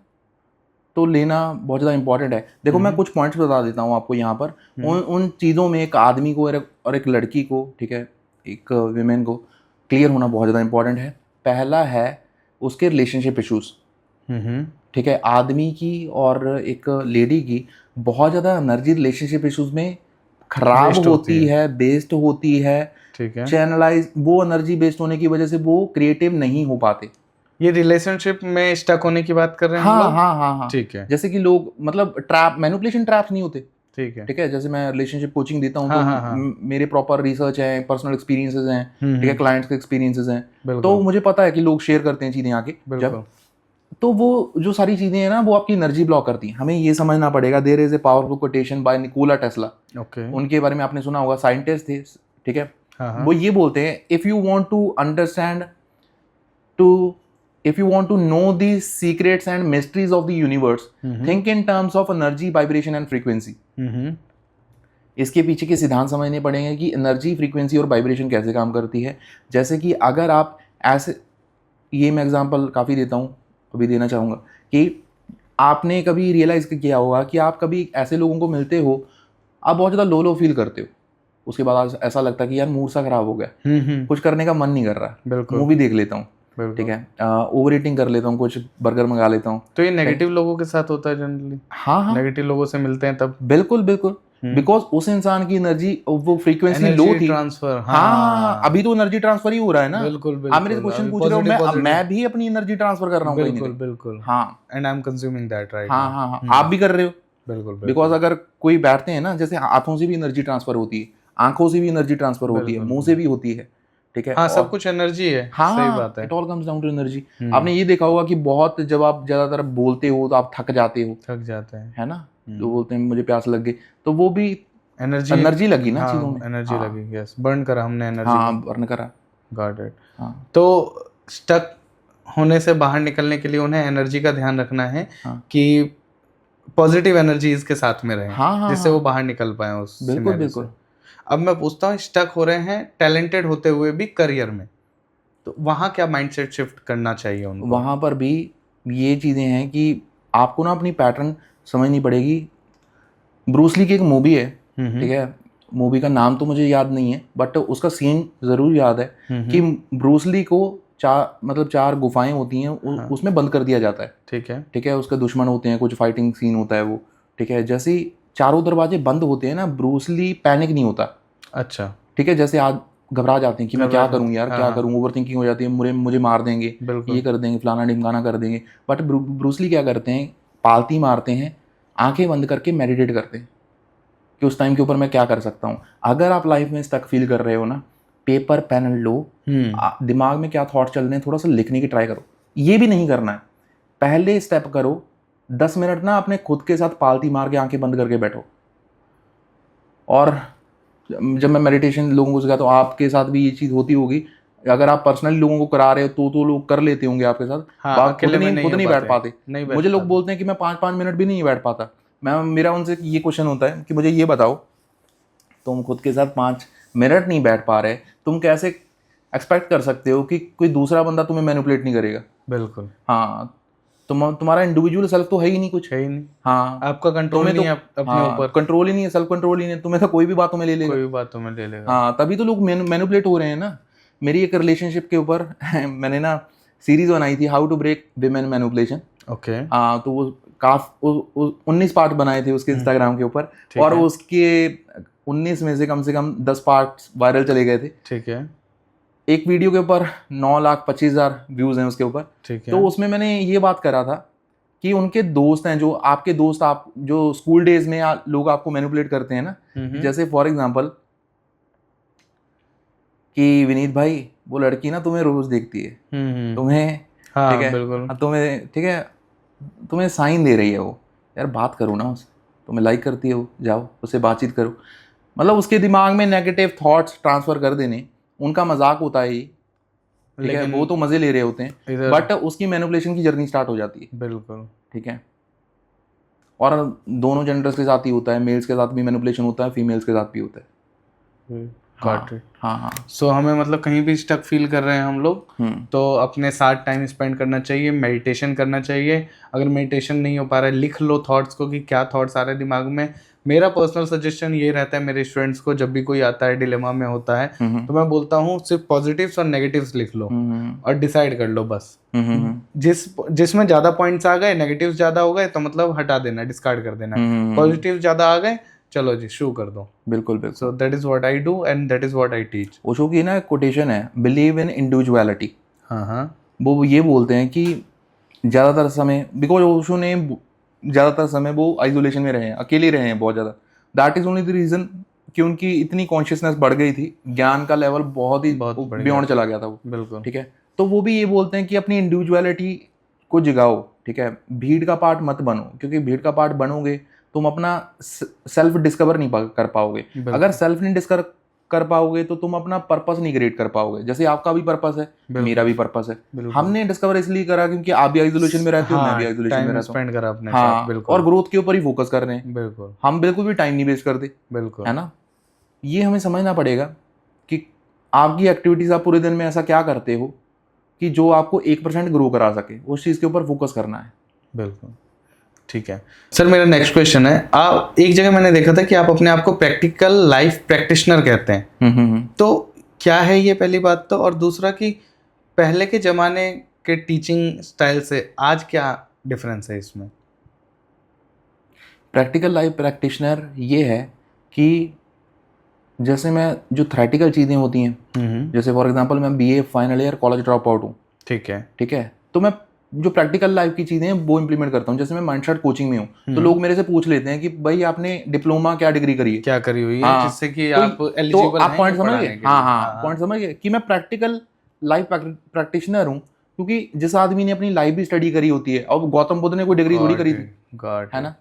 तो लेना बहुत ज़्यादा इंपॉर्टेंट है। देखो, मैं कुछ पॉइंट्स बता देता हूँ आपको यहाँ पर। उन चीज़ों में एक आदमी को और एक लड़की को, ठीक है, एक विमेन को क्लियर होना बहुत ज़्यादा इंपॉर्टेंट है। पहला है उसके रिलेशनशिप इश्यूज। ठीक है, आदमी की और एक लेडी की बहुत ज़्यादा एनर्जी रिलेशनशिप इश्यूज में खराब होती है, बेस्ड होती है। ठीक है। चैनलाइज, वो एनर्जी बेस्ड होने की वजह से वो क्रिएटिव नहीं हो पाते। ये रिलेशनशिप में स्टक होने की बात कर रहे हैं हाँ, लोग? हाँ, हाँ, हाँ। ठीक है। जैसे कि लोग मतलब ट्रैप, मैनिपुलेशन ट्रैप्स नहीं होते। ठीक है। ठीक है, जैसे मैं रिलेशनशिप कोचिंग देता हूँ, हाँ, तो हाँ, हाँ। मेरे प्रॉपर रिसर्च है, पर्सनल एक्सपीरियंसेस हैं, ठीक है, क्लाइंट्स के एक्सपीरियंसेस हैं, तो मुझे पता है कि लोग शेयर करते हैं चीज़ें आके जब, तो वो जो सारी चीज़ें हैं ना, वो आपकी एनर्जी ब्लॉक करती हैं। हमें ये समझना पड़ेगा। There is a powerful quotation by Nikola Tesla. Okay. उनके बारे में आपने सुना होगा, साइंटिस्ट थे। ठीक है, हाँ, वो ये बोलते हैं, if you want to understand if you want to know the secrets and mysteries of the universe, think in terms of energy, vibration and frequency. इसके पीछे के सिद्धांत समझने पड़ेंगे कि एनर्जी, फ्रीक्वेंसी और वाइब्रेशन कैसे काम करती है। जैसे कि अगर आप ऐसे, ये मैं एग्जांपल काफ़ी देता हूँ, अभी देना चाहूँगा, कि आपने कभी रियलाइज़ किया होगा कि आप कभी ऐसे लोगों को मिलते हो, आप बहुत ज़्यादा लो फील करते हो, उसके बाद ऐसा लगता है कि यार मूड सा खराब हो गया, कुछ करने का मन नहीं कर रहा, मूवी देख लेता हूँ, ठीक है, ओवर ईटिंग कर लेता हूँ, कुछ बर्गर मंगा लेता हूँ। तो ये नेगेटिव लोगों के साथ होता है जनरली? हाँ, हाँ, नेगेटिव लोगों से मिलते हैं तब? बिल्कुल बिल्कुल, बिकॉज उस इंसान की एनर्जी, वो फ्रीक्वेंसी लो थी। ट्रांसफर। हाँ, अभी तो एनर्जी ट्रांसफर ही हो रहा है ना। बिल्कुल बिल्कुल। आप मेरे से क्वेश्चन पूछ रहे हो, मैं भी अपनी एनर्जी ट्रांसफर कर रहा हूँ। बिल्कुल बिल्कुल। हाँ, and I am consuming that right. हाँ, हाँ, हाँ, आप भी कर रहे हो। बिल्कुल बिकॉज अगर कोई बैठते हैं ना, जैसे हाथों से भी एनर्जी ट्रांसफर होती है, आंखों से भी एनर्जी ट्रांसफर होती है, मुंह से भी होती है, ठीक है। हाँ, सब और कुछ एनर्जी है। हाँ, सही बात है। It all comes down to energy. आपने ये देखा होगा कि बहुत, जब आप ज्यादातर बोलते हो तो आप थक जाते हो, थक जाते हैं। है ना, जो बोलते हैं मुझे प्यास लग गई, तो वो भी एनर्जी एनर्जी लगी ना चीजों हाँ, में। एनर्जी हाँ, लगी। यस, बर्न करा हमने एनर्जी हाँ, को। बर्न करा। Got it. हाँ, तो स्टक होने से बाहर निकलने के लिए उन्हें एनर्जी का ध्यान रखना है हाँ, कि पॉजिटिव एनर्जीज के साथ में रहें, हाँ, हाँ, जिससे वो हाँ, बाहर निकल पाए उस बिल्कुल सिनेरियो से। बिल्कुल। अब मैं पूछता हूँ, स्टक हो रहे हैं टैलेंटेड होते हुए भी करियर में, तो वहाँ क्या माइंडसेट शिफ्ट करना चाहिए उनको? वहाँ पर भी ये चीज़ें हैं कि आपको ना अपनी पैटर्न समझनी पड़ेगी। ब्रूसली की एक मूवी है, ठीक है, मूवी का नाम तो मुझे याद नहीं है, बट उसका सीन ज़रूर याद है कि ब्रूसली को चार गुफाएं होती हैं, उसमें बंद कर दिया जाता है, ठीक है। ठीक है। उसके दुश्मन होते हैं, कुछ फाइटिंग सीन होता है वो, ठीक है। जैसे ही चारों दरवाजे बंद होते हैं ना, ब्रूसली पैनिक नहीं होता, अच्छा। ठीक है। जैसे आज घबरा जाते हैं कि मैं क्या करूं यार, क्या हाँ, करूं, ओवर थिंकिंग हो जाती है, मुझे मार देंगे, बिल्कुल। ये कर देंगे, फलाना ढिमकाना कर देंगे। बट ब्रूसली क्या करते हैं, पालती मारते हैं, आंखें बंद करके मेडिटेट करते हैं कि उस टाइम के ऊपर मैं क्या कर सकता हूँ। अगर आप लाइफ में स्टक फील कर रहे हो ना, पेपर पेन लो, दिमाग में क्या थॉट चल रहे हैं थोड़ा सा लिखने की ट्राई करो। ये भी नहीं करना है, पहले स्टेप करो, 10 मिनट ना अपने खुद के साथ पालती मार के आंखें बंद करके बैठो। और जब मैं मेडिटेशन लोगों को सिखाता हूँ, आपके साथ भी ये चीज़ होती होगी, अगर आप पर्सनली लोगों को करा रहे हो तो लोग कर लेते होंगे आपके साथ। हाँ, खुद अकेले में नहीं हो बैठ पाते। नहीं बैठ मुझे लोग पाते। बोलते हैं कि मैं 5-5 मिनट भी नहीं बैठ पाता। मेरा उनसे ये क्वेश्चन होता है कि मुझे ये बताओ, तुम खुद के साथ 5 मिनट नहीं बैठ पा रहे, तुम कैसे एक्सपेक्ट कर सकते हो कि कोई दूसरा बंदा तुम्हें मैनिपुलेट नहीं करेगा? बिल्कुल। हाँ, तुम्हारा इंडिविजुअल सेल्फ तो है ही नहीं कुछ। है ही नहीं। हाँ, आपका कंट्रोल तुम्हें तो नहीं है अपने हाँ, ऊपर। कंट्रोल ही नहीं है, सेल्फ कंट्रोल ही नहीं है, तुम्हें तो कोई भी बातों में ले लेगा। कोई भी बातों में ले लेगा। हाँ, तभी तो लोग मैनिपुलेट हो रहे हैं ना। मेरी एक रिलेशनशिप के ऊपर मैंने ना सीरीज बनाई थी, how to break women manipulation. Okay. हाँ, तो वो 19 पार्ट बनाए थे उसके इंस्टाग्राम के ऊपर, और है। उसके 19 में से कम 10 पार्ट वायरल चले गए थे। ठीक है। एक वीडियो के ऊपर 9,25,000 व्यूज हैं उसके ऊपर। ठीक है। तो उसमें मैंने ये बात करा था कि उनके दोस्त हैं, जो आपके दोस्त, आप जो स्कूल डेज में लोग आपको मैनिपुलेट करते हैं ना, जैसे फॉर एग्जांपल कि विनीत भाई, वो लड़की ना तुम्हें रोज देखती है, तुम्हें, हाँ, ठीक है, बिल्कुल। तुम्हें, ठीक है, तुम्हें साइन दे रही है वो, यार बात करो ना उससे, तुम्हें लाइक करती है वो, जाओ उससे बातचीत करो। मतलब उसके दिमाग में नेगेटिव थॉट्स ट्रांसफर कर देने, उनका मजाक होता है ये, ठीक है, वो तो मजे ले रहे होते हैं, बट उसकी मैनिपुलेशन की जर्नी स्टार्ट हो जाती है। बिल्कुल। ठीक है, और दोनों जेंडर्स के साथ ही होता है, मेल्स के साथ भी मैनिपुलेशन होता है, फीमेल्स के साथ भी होता है। Got it. हाँ। सो हमें मतलब कहीं भी स्टक फील कर रहे हैं हम लोग, तो अपने साथ टाइम स्पेंड करना चाहिए, मेडिटेशन करना चाहिए। अगर मेडिटेशन नहीं हो पा रहा है, लिख लो थॉट्स को कि क्या थॉट्स आ रहे हैं दिमाग में। मेरा पर्सनल सजेशन ये रहता है मेरे स्टूडेंट्स को, जब भी कोई आता है डिलेमा में होता है, तो मैं बोलता हूँ सिर्फ पॉजिटिव्स और नेगेटिव्स लिख लो और डिसाइड कर लो बस। जिसमें ज़्यादा पॉइंट्स आ गए, नेगेटिव्स ज़्यादा हो गए, तो मतलब हटा देना, डिस्कार्ड कर देना। पॉजिटिव ज़्यादा आ गए, चलो जी शुरू कर दो। बिल्कुल। So that is what I do and that is what I teach. Osho की ना कोटेशन है, बिलीव इन इंडिविजुअलिटी। हाँ। वो ये बोलते हैं कि ज़्यादातर समय, बिकॉज ओशो ने ज़्यादातर समय वो आइसोलेशन में रहे हैं, अकेले रहे हैं बहुत ज़्यादा। That is only the reason कि उनकी इतनी कॉन्शियसनेस बढ़ गई थी, ज्ञान का लेवल बहुत बियॉन्ड चला गया था वो। बिल्कुल। ठीक है, तो वो भी ये बोलते हैं कि अपनी इंडिविजुअलिटी को जगाओ, ठीक है, भीड़ का पार्ट मत बनो, क्योंकि भीड़ का पार्ट बनोगे तुम अपना सेल्फ डिस्कवर नहीं कर पाओगे। अगर सेल्फ नहीं डिस्कवर कर पाओगे तो तुम अपना पर्पस नहीं क्रिएट कर पाओगे। जैसे आपका भी पर्पस है, मेरा भी पर्पस है। हमने डिस्कवर इसलिए करा क्योंकि आप भी आइसोलेशन में रहते हो, मैं भी आइसोलेशन में रहता हूँ। करा अपने हाँ, साथ, बिल्कुल। और ग्रोथ के ऊपर ही फोकस कर रहे हैं। बिल्कुल। हम बिल्कुल भी टाइम नहीं वेस्ट करते, बिल्कुल, है ना। ये हमें समझना पड़ेगा कि आपकी एक्टिविटीज, आप पूरे दिन में ऐसा क्या करते हो कि जो आपको 1% ग्रो करा सके, उस चीज़ के ऊपर फोकस करना है। बिल्कुल, ठीक है। सर मेरा नेक्स्ट क्वेश्चन है, आप एक जगह मैंने देखा था कि आप अपने आप को प्रैक्टिकल लाइफ प्रैक्टिशनर कहते हैं। तो क्या है ये, पहली बात तो, और दूसरा कि पहले के ज़माने के टीचिंग स्टाइल से आज क्या डिफरेंस है इसमें? प्रैक्टिकल लाइफ प्रैक्टिशनर ये है कि जैसे मैं जो थ्योरेटिकल चीज़ें होती हैं, जैसे फॉर एग्जांपल मैं BA final year college drop out हूँ, ठीक है। ठीक है, तो मैं जो प्रैक्टिकल लाइफ की चीजें हैं वो इंप्लीमेंट करता हूँ। जैसे मैं माइंडसेट कोचिंग में हूँ तो लोग मेरे से पूछ लेते हैं कि भाई आपने डिप्लोमा क्या डिग्री करी है, क्या करी हुई है, हाँ, जिससे कि तो, आप तो एलिजिबल आप हैं पॉइंट ये समझ पढ़ाने गए, के हाँ लिए। हाँ पॉइंट समझ गए कि मैं प्रैक्टिकल लाइफ प्रैक्टिशनर हूँ, क्योंकि जिस आदमी ने अपनी लाइफ भी स्टडी करी होती है, और गौतम बुद्ध ने कोई डिग्री थोड़ी करी थी, है ना,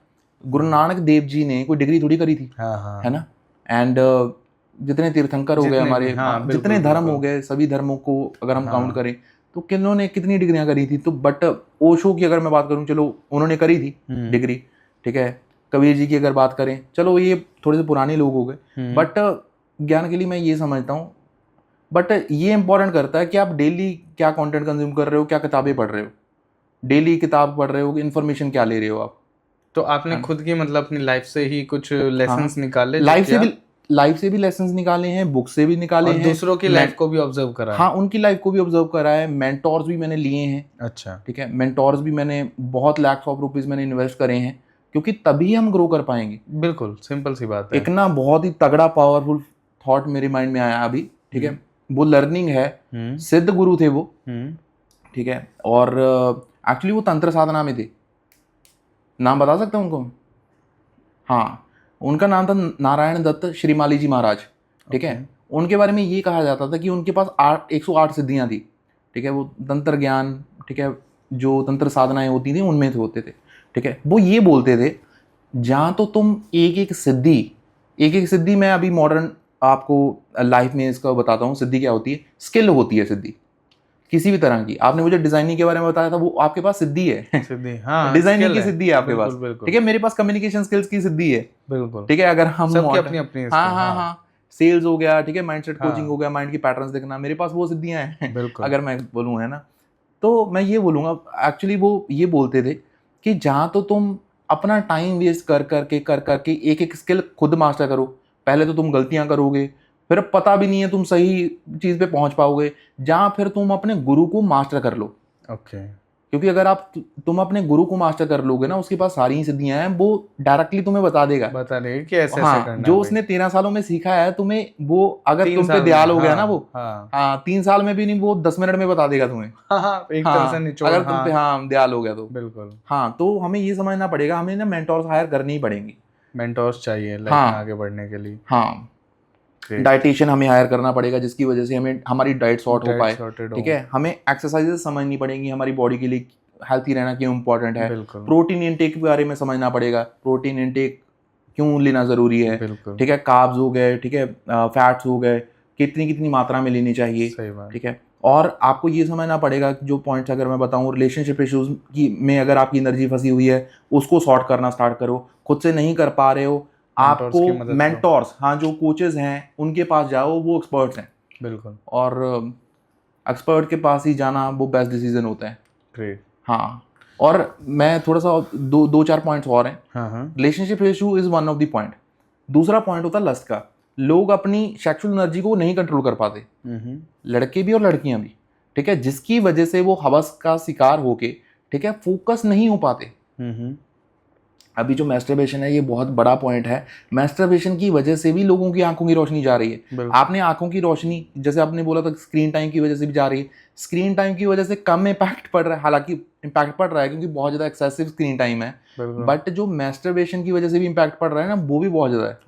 गुरु नानक देव जी ने कोई डिग्री थोड़ी करी थी, है ना, एंड जितने तीर्थंकर हो गए हमारे, जितने धर्म हो गए, सभी धर्मों को अगर हम काउंट करें तो किन्होंने कितनी डिग्रियां करी थी। तो बट ओशो की अगर मैं बात करूं, चलो उन्होंने करी थी डिग्री, ठीक है, कबीर जी की अगर बात करें, चलो ये थोड़े से पुराने लोग हो गए, बट ज्ञान के लिए मैं ये समझता हूँ, बट ये इंपॉर्टेंट करता है कि आप डेली क्या कंटेंट कंज्यूम कर रहे हो, क्या किताबें पढ़ रहे हो, डेली किताब पढ़ रहे हो, इन्फॉर्मेशन क्या ले रहे हो आप। तो आपने खुद की मतलब अपनी लाइफ से ही कुछ लेसन्स निकाले? लाइफ से भी लेसन्स निकाले हैं, बुक से भी निकाले हैं, दूसरों की लाइफ को भी ऑब्जर्व करा है। हाँ, उनकी लाइफ को भी ऑब्जर्व करा है, मेंटोर्स भी मैंने लिए हैं। अच्छा, ठीक है, मेंटोर्स भी मैंने बहुत लैक्स ऑफ रुपीज मैंने इन्वेस्ट करे हैं, क्योंकि तभी हम ग्रो कर पाएंगे। बिल्कुल सिंपल सी बात है। एक ना बहुत ही तगड़ा पावरफुल थॉट मेरे माइंड में आया अभी, ठीक है, वो लर्निंग है, सिद्ध गुरु थे वो, ठीक है, और एक्चुअली वो तंत्र साधना में थे, नाम बता सकते हैं उनको, हाँ, उनका नाम था नारायण दत्त श्रीमाली जी महाराज, ठीक है। उनके बारे में ये कहा जाता था कि उनके पास 108 सिद्धियां थी, ठीक है, वो तंत्र ज्ञान, ठीक है, जो तंत्र साधनाएं होती थी उनमें से होते थे, ठीक है। वो ये बोलते थे, जहाँ तो तुम एक एक सिद्धि, मैं अभी मॉडर्न आपको लाइफ में इसका बताता हूँ, सिद्धि क्या होती है, स्किल होती है सिद्धि किसी भी तरह की। आपने मुझे डिजाइनिंग के बारे में बताया था, वो आपके पास सिद्धि है, सिद्धि, हाँ, डिजाइनिंग की सिद्धि है आपके पास, बिल्कुल। ठीक है, मेरे पास कम्युनिकेशन स्किल्स की सिद्धि है, बिल्कुल, ठीक है। अगर हम सबकी अपनी अपनी हाँ, सेल्स हो गया, ठीक है, माइंडसेट कोचिंग हो गया, माइंड की पैटर्न्स देखना, मेरे पास वो सिद्धियां हैं अगर मैं बोलूँ, है ना। तो मैं ये बोलूँगा, एक्चुअली वो ये बोलते थे कि जहाँ तो तुम अपना टाइम वेस्ट कर करके एक एक स्किल खुद मास्टर करो, पहले तो तुम गलतियां करोगे, फिर पता भी नहीं है तुम सही चीज़ पे पहुंच पाओगे, जहाँ फिर तुम अपने गुरु को मास्टर कर लो। ओके, क्योंकि अगर तुम अपने गुरु को मास्टर कर लोगे ना, उसके पास सारी सिद्धियां हैं, वो डायरेक्टली तुम्हें बता देगा कि ऐसे हाँ, ऐसे करना जो उसने 13 सालों में सीखा है तुम्हें, वो अगर तुम पे दयाल हो गया ना, वो 3 साल में भी नहीं, वो 10 मिनट में बता देगा तुम्हें, एक तरह से निचोड़, अगर तुम पे दयाल हो गया तो। बिल्कुल, हाँ, तो हमें ये समझना पड़ेगा, हमें ना मेंटोर्स हायर करनी ही पड़ेंगी, मेंटोर्स चाहिए लाइफ में आगे बढ़ने के लिए। हाँ, डाइटिशियन हमें हायर करना पड़ेगा, जिसकी वजह से हमें हमारी डाइट सॉर्ट हो पाए, ठीक है। हमें एक्सरसाइजेस समझनी पड़ेंगी, हमारी बॉडी के लिए हेल्थी रहना क्यों इंपॉर्टेंट है। प्रोटीन इंटेक के बारे में समझना पड़ेगा, प्रोटीन इंटेक क्यों लेना जरूरी है, ठीक है। कार्ब्स हो गए, ठीक है, फैट्स हो गए, कितनी मात्रा में लेनी चाहिए, ठीक है। और आपको ये समझना पड़ेगा कि जो पॉइंट्स अगर मैं बताऊं, रिलेशनशिप इश्यूज की में अगर आपकी एनर्जी फंसी हुई है, उसको सॉर्ट करना स्टार्ट करो। खुद से नहीं कर पा रहे हो, आपको मेंटोर्स, हाँ, जो कोचेस हैं उनके पास जाओ, वो एक्सपर्ट्स हैं, बिल्कुल, और एक्सपर्ट के पास ही जाना वो बेस्ट डिसीजन होता है। ग्रेट, हाँ। और मैं थोड़ा सा दो चार पॉइंट्स और हैं। Relationship issue is one of the point. दूसरा पॉइंट होता है लस्ट का। लोग अपनी सेक्सुअल एनर्जी को नहीं कंट्रोल कर पाते, लड़के भी और लड़कियां भी, ठीक है, जिसकी वजह से वो हवस का शिकार होके, ठीक है, फोकस नहीं हो पाते। अभी जो मैस्टरबेशन है, ये बहुत बड़ा पॉइंट है। मैस्टरबेशन की वजह से भी लोगों की आंखों की रोशनी जा रही है। आपने आंखों की रोशनी, जैसे आपने बोला था, स्क्रीन टाइम की वजह से भी जा रही है। स्क्रीन टाइम की वजह से कम इम्पैक्ट पड़ रहा है, हालांकि इम्पैक्ट पड़ रहा है क्योंकि बहुत ज़्यादा एक्सेसिव स्क्रीन टाइम है, बट जो मैस्टरबेशन की वजह से भी इम्पैक्ट पड़ रहा है ना, वो भी बहुत ज़्यादा है,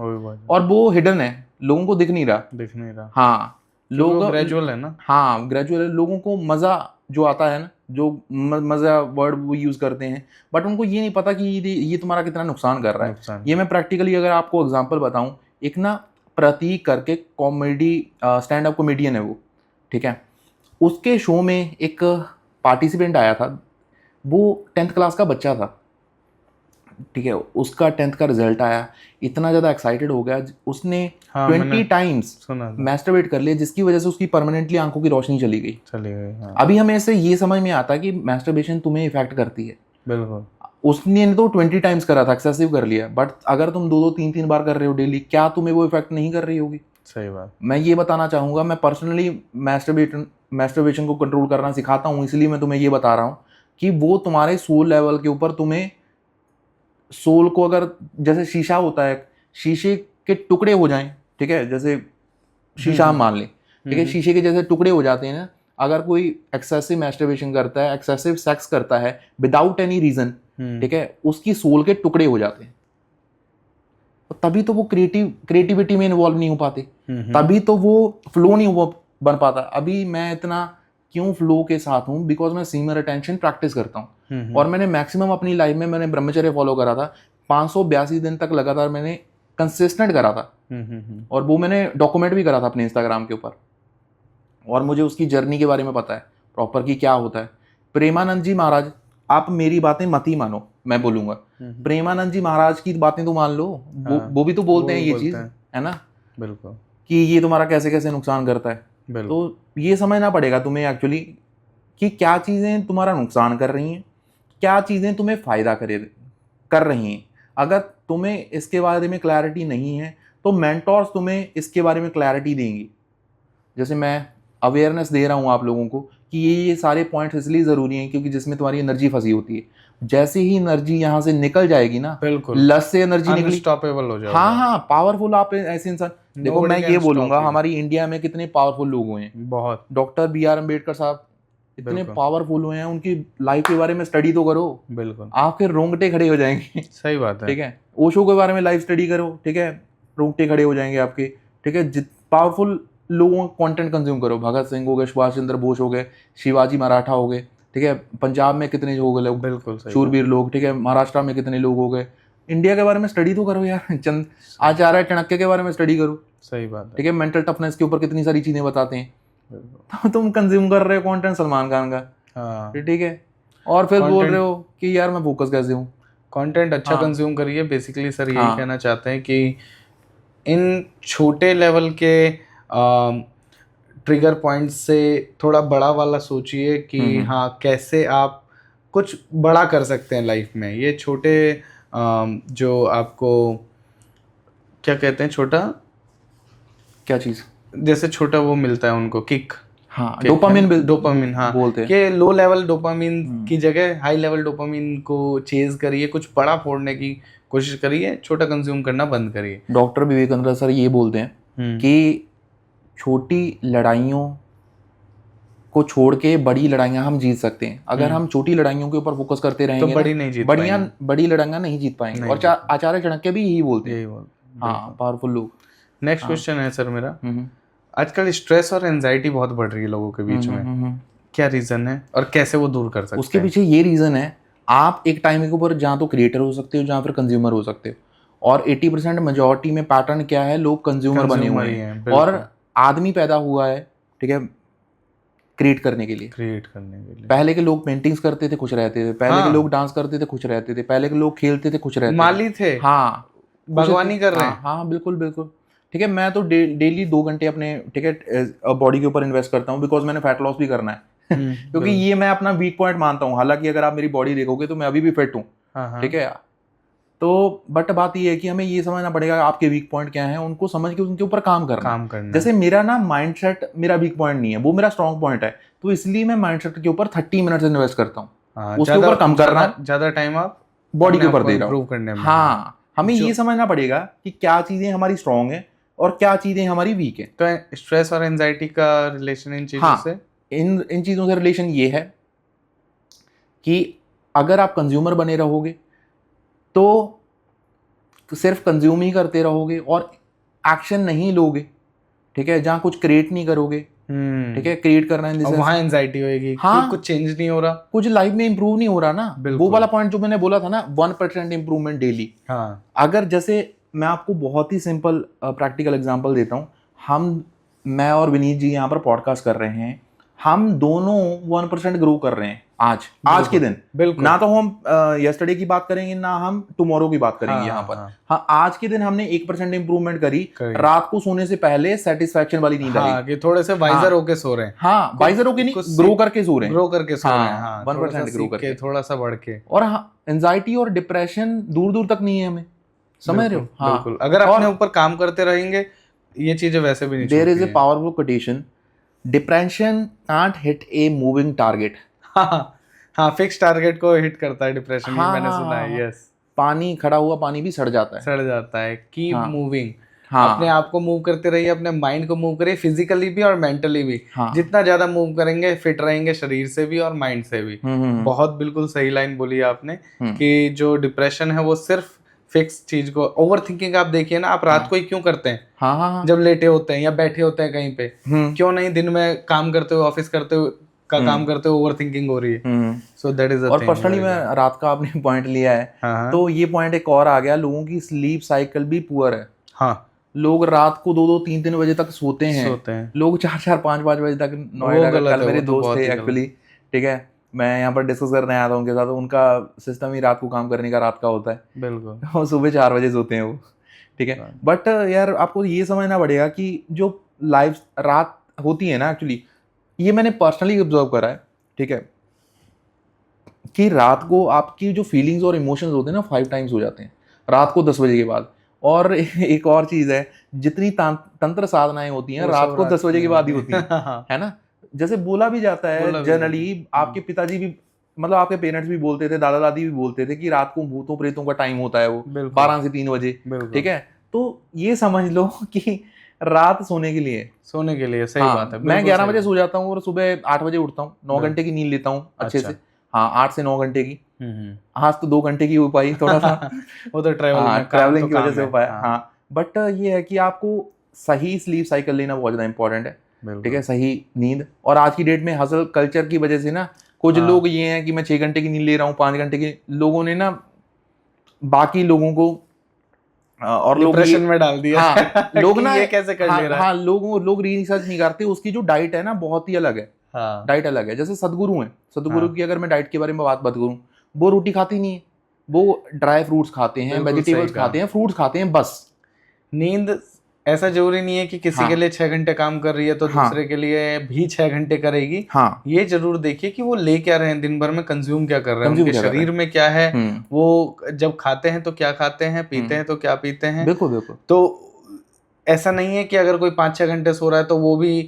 और वो हिडन है, लोगों को दिख नहीं रहा। हाँ, लोग ग्रेजुअल है ना, हाँ, ग्रेजुअल है। लोगों को मज़ा जो आता है ना, जो मज़ा वर्ड वो यूज़ करते हैं, बट उनको ये नहीं पता कि ये तुम्हारा कितना नुकसान कर रहा है। ये मैं प्रैक्टिकली अगर आपको एग्जांपल बताऊं, एक ना प्रतीक करके कॉमेडी स्टैंड अप कॉमेडियन है वो, ठीक है, उसके शो में एक पार्टिसिपेंट आया था, वो 10th क्लास का बच्चा था, ठीक है। उसका 10th का रिजल्ट आया, इतना ज़्यादा एक्साइटेड हो गया, उसने 20 टाइम्स मैस्टरबेट कर लिया, जिसकी वजह से उसकी परमानेंटली आंखों की रोशनी चली गई। हाँ। अभी हमें इससे ये समझ में आता है कि मैस्टरबेशन तुम्हें इफेक्ट करती है। बिल्कुल, उसने तो 20 टाइम्स करा था, एक्सेसिव कर लिया, बट अगर तुम 2-2, 3-3 बार कर रहे हो डेली, क्या तुम्हें वो इफेक्ट नहीं कर रही होगी? सही बात। मैं ये बताना चाहूँगा, मैं पर्सनली मैस्टरबेशन को कंट्रोल करना सिखाता हूँ, इसलिए मैं तुम्हें ये बता रहा हूँ कि वो तुम्हारे सोल लेवल के ऊपर, तुम्हें सोल को, अगर जैसे शीशा होता है, शीशे के टुकड़े हो जाएं, ठीक है, जैसे शीशा हम मान लें, ठीक है, शीशे के जैसे टुकड़े हो जाते हैं ना, अगर कोई एक्सेसिव मैस्टरबेशन करता है, एक्सेसिव सेक्स करता है विदाउट एनी रीजन, ठीक है, उसकी सोल के टुकड़े हो जाते हैं। तभी तो वो क्रिएटिविटी में इन्वॉल्व नहीं हो पाते, तभी तो वो फ्लो नहीं हो बन पाता। अभी मैं इतना क्यों फ्लो के साथ हूँ, बिकॉज मैं सीमर अटेंशन प्रैक्टिस करता हूँ, और मैंने मैक्सिमम अपनी लाइफ में मैंने ब्रह्मचर्य फॉलो करा था। 582 दिन तक लगातार मैंने कंसिस्टेंट करा था, और वो मैंने डॉक्यूमेंट भी करा था अपने इंस्टाग्राम के ऊपर, और मुझे उसकी जर्नी के बारे में पता है प्रॉपर कि क्या होता है। प्रेमानंद जी महाराज, आप मेरी बातें मत ही मानो, मैं बोलूंगा, प्रेमानंद जी महाराज की बातें तो मान लो, वो भी तो बोलते हैं ये चीज, है ना, बिल्कुल, कि ये तुम्हारा कैसे कैसे नुकसान करता है। तो ये समझना पड़ेगा तुम्हें एक्चुअली कि क्या चीजें तुम्हारा नुकसान कर रही हैं, क्या चीजें तुम्हें फायदा कर रही हैं। अगर तुम्हें इसके बारे में क्लैरिटी नहीं है तो मेंटोर्स तुम्हें इसके बारे में क्लैरिटी देंगी। जैसे मैं अवेयरनेस दे रहा हूँ आप लोगों को कि ये सारे पॉइंट्स इसलिए ज़रूरी हैं क्योंकि जिसमें तुम्हारी एनर्जी फंसी होती है, जैसे ही एनर्जी यहाँ से निकल जाएगी ना, बिल्कुल, लस से एनर्जी निकली, अनस्टॉपेबल हो जाएगा। हाँ, पावरफुल आप ऐसे इंसान देखो। मैं ये बोलूंगा, हमारी इंडिया में कितने पावरफुल लोग हुए हैं, बहुत। Doctor B.R. अम्बेडकर साहब इतने पावरफुल हुए हैं, उनकी लाइफ के बारे में स्टडी तो करो, बिल्कुल, आपके रोंगटे खड़े हो जाएंगे। सही बात है, ठीक है। ओशो के बारे में लाइफ स्टडी करो, ठीक है, रोंगटे खड़े हो जाएंगे आपके, ठीक है। पावरफुल लोगों का कंटेंट कंज्यूम करो, भगत सिंह हो गए, सुभाष चंद्र बोस हो गए, शिवाजी मराठा हो गए, ठीक है, पंजाब में कितने हो गए लोग, बिल्कुल शूरवीर लोग, ठीक है, महाराष्ट्र में कितने लोग हो गए। इंडिया के बारे में स्टडी तो करो यार, चंद आचार्य चाणक्य के बारे में स्टडी करो, सही बात है, ठीक है। मेंटल टफनेस के ऊपर कितनी सारी चीजें बताते हैं, तो तुम कंज्यूम कर रहे हो कंटेंट सलमान खान का, ठीक है, और फिर बोल रहे हो कि यार मैं फोकस कैसे हूँ। कंटेंट अच्छा कंज्यूम करिए, बेसिकली सर यही कहना चाहते हैं कि इन छोटे लेवल के ट्रिगर पॉइंट्स से थोड़ा बड़ा वाला सोचिए कि हाँ कैसे आप कुछ बड़ा कर सकते हैं लाइफ में। ये छोटे जो आपको क्या कहते हैं, छोटा क्या चीज़, जैसे छोटा वो मिलता है उनको किक, हाँ, डोपामिन हाँ बोलते हैं, कि लो लेवल डोपामिन की जगह हाई लेवल डोपामिन को चेज करिए, कुछ बड़ा फोड़ने की कोशिश करिए, छोटा कंज्यूम करना बंद करिए। डॉक्टर विवेकानंद सर ये बोलते हैं कि छोटी लड़ाइयों को छोड़ के बड़ी लड़ाइयाँ हम जीत सकते हैं। अगर हम छोटी लड़ाइयों के ऊपर फोकस करते रहेंगे तो बड़ी नहीं जीत बड़ी लड़ाइयाँ नहीं जीत पाएंगे। और आचार्य चाणक्य भी यही बोलते हैं, हाँ, पावरफुल लोग। नेक्स्ट क्वेश्चन है सर मेरा, आजकल स्ट्रेस और एंजाइटी बहुत बढ़ रही है लोगों के बीच में, क्या रीजन है और कैसे वो दूर कर सकते हैं? उसके पीछे ये रीजन है, आप एक टाइम के ऊपर जहाँ तो क्रिएटर हो सकते हो, जहाँ फिर कंज्यूमर हो सकते हो, और 80% मेजॉरिटी में पैटर्न क्या है, लोग कंज्यूमर बने हुए हैं, और आदमी पैदा हुआ है, ठीक है, क्रिएट करने के लिए। पहले के लोग पेंटिंग्स करते थे, खुश रहते थे, पहले के लोग डांस करते थे, खुश रहते थे, पहले के लोग खेलते थे, खुश रहते थे, माली थे, हाँ, बागवानी कर रहे हैं, हाँ बिल्कुल बिल्कुल, ठीक है। मैं तो डेली 2 घंटे अपने, ठीक है, बॉडी के ऊपर इन्वेस्ट करता हूँ, बिकॉज मैंने फैट लॉस भी करना है, क्योंकि ये मैं अपना वीक पॉइंट मानता हूँ। हालांकि अगर आप मेरी बॉडी देखोगे तो मैं अभी भी फिट हूँ, ठीक है, तो बट बात ये है कि हमें ये समझना पड़ेगा आपके वीक पॉइंट क्या हैं, उनको समझ के उनके ऊपर काम करना। जैसे मेरा ना माइंडसेट मेरा वीक पॉइंट नहीं है, वो मेरा स्ट्रॉन्ग पॉइंट है, तो इसलिए मैं माइंडसेट के ऊपर 30 मिनट इन्वेस्ट करता हूँ, उसके ऊपर कम करना, ज्यादा टाइम आप बॉडी के ऊपर दे रहा हूँ। हाँ, हमें ये समझना पड़ेगा कि क्या चीजें हमारी स्ट्रॉन्ग है और क्या चीजें हमारी वीक है। तो स्ट्रेस और एंजाइटी का रिलेशन इन चीजों से, इन चीजों से रिलेशन ये है कि अगर आप कंज्यूमर बने रहोगे तो सिर्फ कंज्यूम ही करते रहोगे और एक्शन नहीं लोगे, ठीक है, जहाँ कुछ क्रिएट नहीं करोगे, ठीक है, क्रिएट करना है, वहाँ एंजाइटी होगी, हाँ, कुछ चेंज नहीं हो रहा, कुछ लाइफ में इंप्रूव नहीं हो रहा ना। वो वाला पॉइंट जो मैंने बोला था ना, 1% इंप्रूवमेंट डेली। हाँ, अगर जैसे मैं आपको बहुत ही सिंपल प्रैक्टिकल एग्जांपल देता हूँ, मैं और विनीत जी यहाँ पर पॉडकास्ट कर रहे हैं, हम दोनों 1% ग्रो कर रहे हैं आज के दिन। बिल्कुल, ना तो हम यस्टरडे की बात करेंगे, ना हम टुमारो की बात करेंगे। यहाँ पर हाँ, आज के दिन हमने 1% इंप्रूवमेंट करी। रात को सोने से पहले सेटिस्फैक्शन वाली नींद आई, कि थोड़े से वाइजर होके सो रहे हैं। हाँ, वाइजर होके नहीं, ग्रो करके सो रहे हैं, 1% ग्रो करके, थोड़ा सा बढ़ के। और एंजाइटी और डिप्रेशन दूर दूर तक नहीं है, हमें समझ रहे हो? बिल्कुल, अगर अपने ऊपर काम करते रहेंगे ये चीजें वैसे भी नहीं। There is a powerful quotation, depression can't hit a moving target. हाँ, फिक्स टारगेट को हिट करता है डिप्रेशन, मैंने सुना है। यस, पानी, खड़ा हुआ पानी भी सड़ जाता है, कीप मूविंग। हाँ। अपने आप को मूव करते रहिए, अपने माइंड को मूव करिए, फिजिकली भी और मेंटली भी। हाँ। जितना ज्यादा मूव करेंगे फिट रहेंगे, शरीर से भी और माइंड से भी। हम्म। बहुत बिल्कुल सही लाइन बोली आपने हम्म। कि जो डिप्रेशन है वो सिर्फ फिक्स चीज को, ओवर थिंकिंग आप देखिए ना, आप रात हाँ। को ही क्यों करते हैं? हाँ हाँ हाँ। जब लेटे होते हैं या बैठे होते हैं कहीं पे, हम्म। क्यों नहीं दिन में काम करते हुए, ऑफिस करते हुए काम करते हुए ओवर थिंकिंग हो रही है? हम्म। सो दैट इज अ और थिंग। पर्सनली मैं रात का आपने पॉइंट लिया है, हाँ तो ये पॉइंट एक और आ गया, लोगों की स्लीप साइकिल भी पुअर है। हाँ, लोग रात को 2-2 3-3 बजे तक सोते हैं। सोते हैं। लोग 4-4 5-5 बजे तक। वो नोएडा का गलत कल है, मेरे वो तो दोस्त बहुत थे ही गलत एक्चुअली, ठीक है, मैं यहाँ पर डिस्कस करने आया था उनके साथ, उनका सिस्टम ही रात को काम करने का रात का होता है। बिल्कुल। और सुबह 4 बजे सोते हैं वो, ठीक है। बट यार आपको ये समझना पड़ेगा कि जो लाइफ रात होती है ना, एक्चुअली ये मैंने पर्सनली ऑब्जर्व करा है, ठीक है, कि रात को आपकी जो फीलिंग्स और इमोशंस होते हैं ना 5 टाइम्स हो जाते हैं रात को 10 बजे के बाद। और एक और चीज़ है, जितनी तंत्र साधनाएं होती हैं वो रात सब को रात 10 बजे के में बाद ही होती होती हैं, हाँ। है ना। जैसे बोला भी जाता बोला है भी जनरली, आपके पिताजी भी, मतलब आपके पेरेंट्स भी बोलते थे, दादा दादी भी बोलते थे कि रात को भूतों प्रेतों का टाइम होता है वो बिल्कुल। 12 से 3 बजे, बिल्कुल। ठीक है। तो ये समझ लो कि रात सोने के लिए, सोने के लिए सही हाँ, बात है। मैं बिल्कुल 11 सही बजे बात। सो जाता हूँ और सुबह 8 बजे उठता हूँ, 9 घंटे की नींद लेता हूँ अच्छे अच्छा। से। हाँ, 8 से 9 घंटे की। हम्म। आज तो 2 घंटे की हो पाई थोड़ा सा। वो तो ट्रैवल हाँ, में, काम ट्रैवलिंग तो की वजह काम से हो है। पाया। हाँ, हाँ, बट ये है कि आपको सही स्लीप साइकिल लेना बहुत ज़्यादा इंपॉर्टेंट है, ठीक है, बिल्कुल। सही नींद। और आज की डेट में हसल कल्चर की वजह से ना, कुछ हाँ। लोग ये हैं कि मैं 6 घंटे की नींद ले रहा हूँ, 5 घंटे की, लोगों ने ना बाकी लोगों को और लोग ये, डिप्रेशन में डाल दिया हाँ, लोग कि ना, ये कैसे कर हाँ ले रहा है। हाँ, लोग रिसर्च नहीं करते, उसकी जो डाइट है ना बहुत ही अलग है। हाँ। डाइट अलग है। जैसे सदगुरु हैं, सदगुरु हाँ। की अगर मैं डाइट के बारे में बात करूं, वो रोटी खाती नहीं है, वो ड्राई फ्रूट्स खाते हैं, बिल्कुल वेजिटेबल्स सही कहा। खाते हैं, फ्रूट्स खाते हैं, बस। नींद ऐसा जरूरी नहीं है कि किसी हाँ। के लिए 6 घंटे काम कर रही है तो हाँ। दूसरे के लिए भी 6 घंटे करेगी। हाँ, ये जरूर देखिए कि वो ले क्या रहे हैं दिन भर में, कंज्यूम क्या कर रहे हैं, कंज्यूम उनके क्या कर रहे शरीर में क्या है, हैं। वो जब खाते हैं तो क्या खाते हैं, पीते हैं तो क्या पीते हैं। बिल्कुल बिल्कुल। तो ऐसा नहीं है कि अगर कोई 5-6 घंटे सो रहा है तो वो भी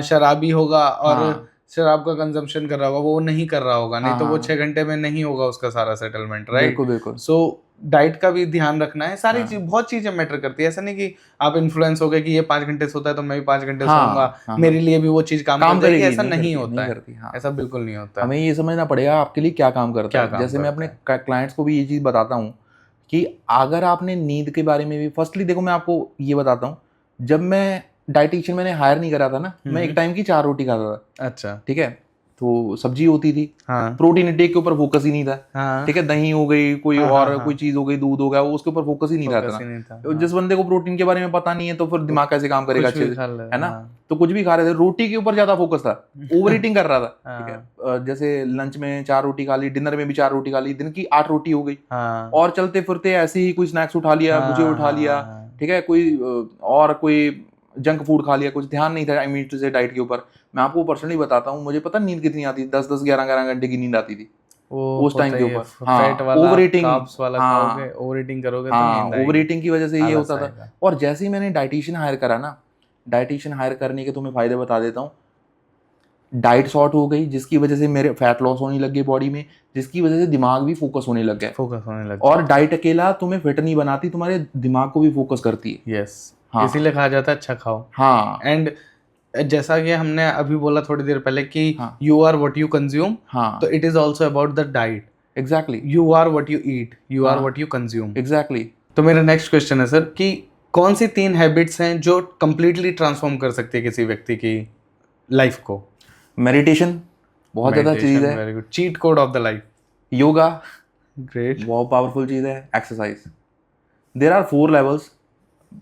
शराबी होगा और हाँ। शराब का कंजम्पशन कर रहा होगा, वो नहीं कर रहा होगा, नहीं हाँ तो वो हाँ 6 घंटे में नहीं होगा उसका सारा सेटलमेंट, राइट। बिल्कुल बिल्कुल। सो डाइट का भी ध्यान रखना है, सारी हाँ। चीज, बहुत चीजें मैटर करती है। ऐसा नहीं कि आप इन्फ्लुएंस हो गए कि ये 5 घंटे सोता है तो मैं भी 5 घंटे हाँ, सोऊंगा, हाँ, मेरे लिए भी वो चीज काम काम कर जाएगी, करेगी, ऐसा नहीं नहीं करती, होता नहीं है। करती। हाँ, ऐसा बिल्कुल नहीं होता है। हमें ये समझना पड़ेगा आपके लिए क्या काम करता क्या है। काम जैसे मैं अपने करता क्लाइंट्स को भी ये चीज़ बताता हूँ कि अगर आपने नींद के बारे में भी, फर्स्टली देखो मैं आपको ये बताता हूँ, जब मैं डाइटिशियन मैंने हायर नहीं करा था ना, मैं एक टाइम की 4 रोटी खाता था, अच्छा। ठीक है, तो सब्जी होती थी, हाँ। प्रोटीन इंटेक के ऊपर फोकस ही नहीं था, हाँ। ठीक है, दही हो गई, कोई हाँ, और हाँ, कोई चीज़ हो गई, दूध हो गया, वो उसके ऊपर फोकस ही नहीं फोकस रहता ही ना। नहीं था। तो जिस बंदे को प्रोटीन के बारे में पता नहीं है तो फिर दिमाग कैसे काम करेगा कुछ अच्छे भी से, खा ले, है ना। हाँ। तो कुछ भी खा रहे थे, रोटी के ऊपर ज्यादा फोकस था, ओवर ईटिंग कर रहा था, ठीक है। हाँ। जैसे लंच में 4 रोटी खा ली, डिनर में भी 4 रोटी खा ली, दिन की 8 रोटी हो गई, हाँ। और चलते फिरते ऐसे ही कोई स्नैक्स उठा लिया, भुजिया उठा लिया, ठीक है, कोई और कोई जंक फूड खा लिया, कुछ ध्यान नहीं था इमीडिएट से डाइट के ऊपर। मैं आपको पर्सनली बताता हूँ, मुझे पता नींद कितनी आती थी, 10-10 11-11 घंटे की नींद आती थी उस टाइम के ऊपर। फैट हाँ, वाला, ओवर ईटिंग, कार्ब्स वाला खाओगे, हाँ ओवर ईटिंग करोगे तो हाँ, नींद ओवर आएगी, ईटिंग की वजह से ये आलस होता था। आएगा। और जैसे ही मैंने डाइटिशियन हायर करा ना, डाइटिशियन हायर करने के तुम्हें फायदे बता देता हूँ। डाइट शॉर्ट हो गई, जिसकी वजह से मेरे फैट लॉस होने लग गई बॉडी में, जिसकी वजह से दिमाग भी फोकस होने लग गया। फोकस होने लग और डाइट अकेला तुम्हें फिट नहीं बनाती, तुम्हारे दिमाग को भी फोकस करती है। यस। हाँ। इसीलिए कहा जाता है अच्छा खाओ। हाँ। एंड जैसा कि हमने अभी बोला थोड़ी देर पहले कि हाँ। You are what you consume, हाँ, तो it is also about the diet. Exactly, you are what you eat, you are हाँ। What you consume. एग्जैक्टली। तो मेरा नेक्स्ट क्वेश्चन है सर कि कौन सी 3 हैबिट्स हैं जो कंप्लीटली ट्रांसफॉर्म कर सकती है किसी व्यक्ति की लाइफ को? मेडिटेशन बहुत ज़्यादा चीज़ है। Very good. Cheat code of the life. Yoga great. बहुत पावरफुल चीज़ है। एक्सरसाइज। देर आर 4 लेवल्स,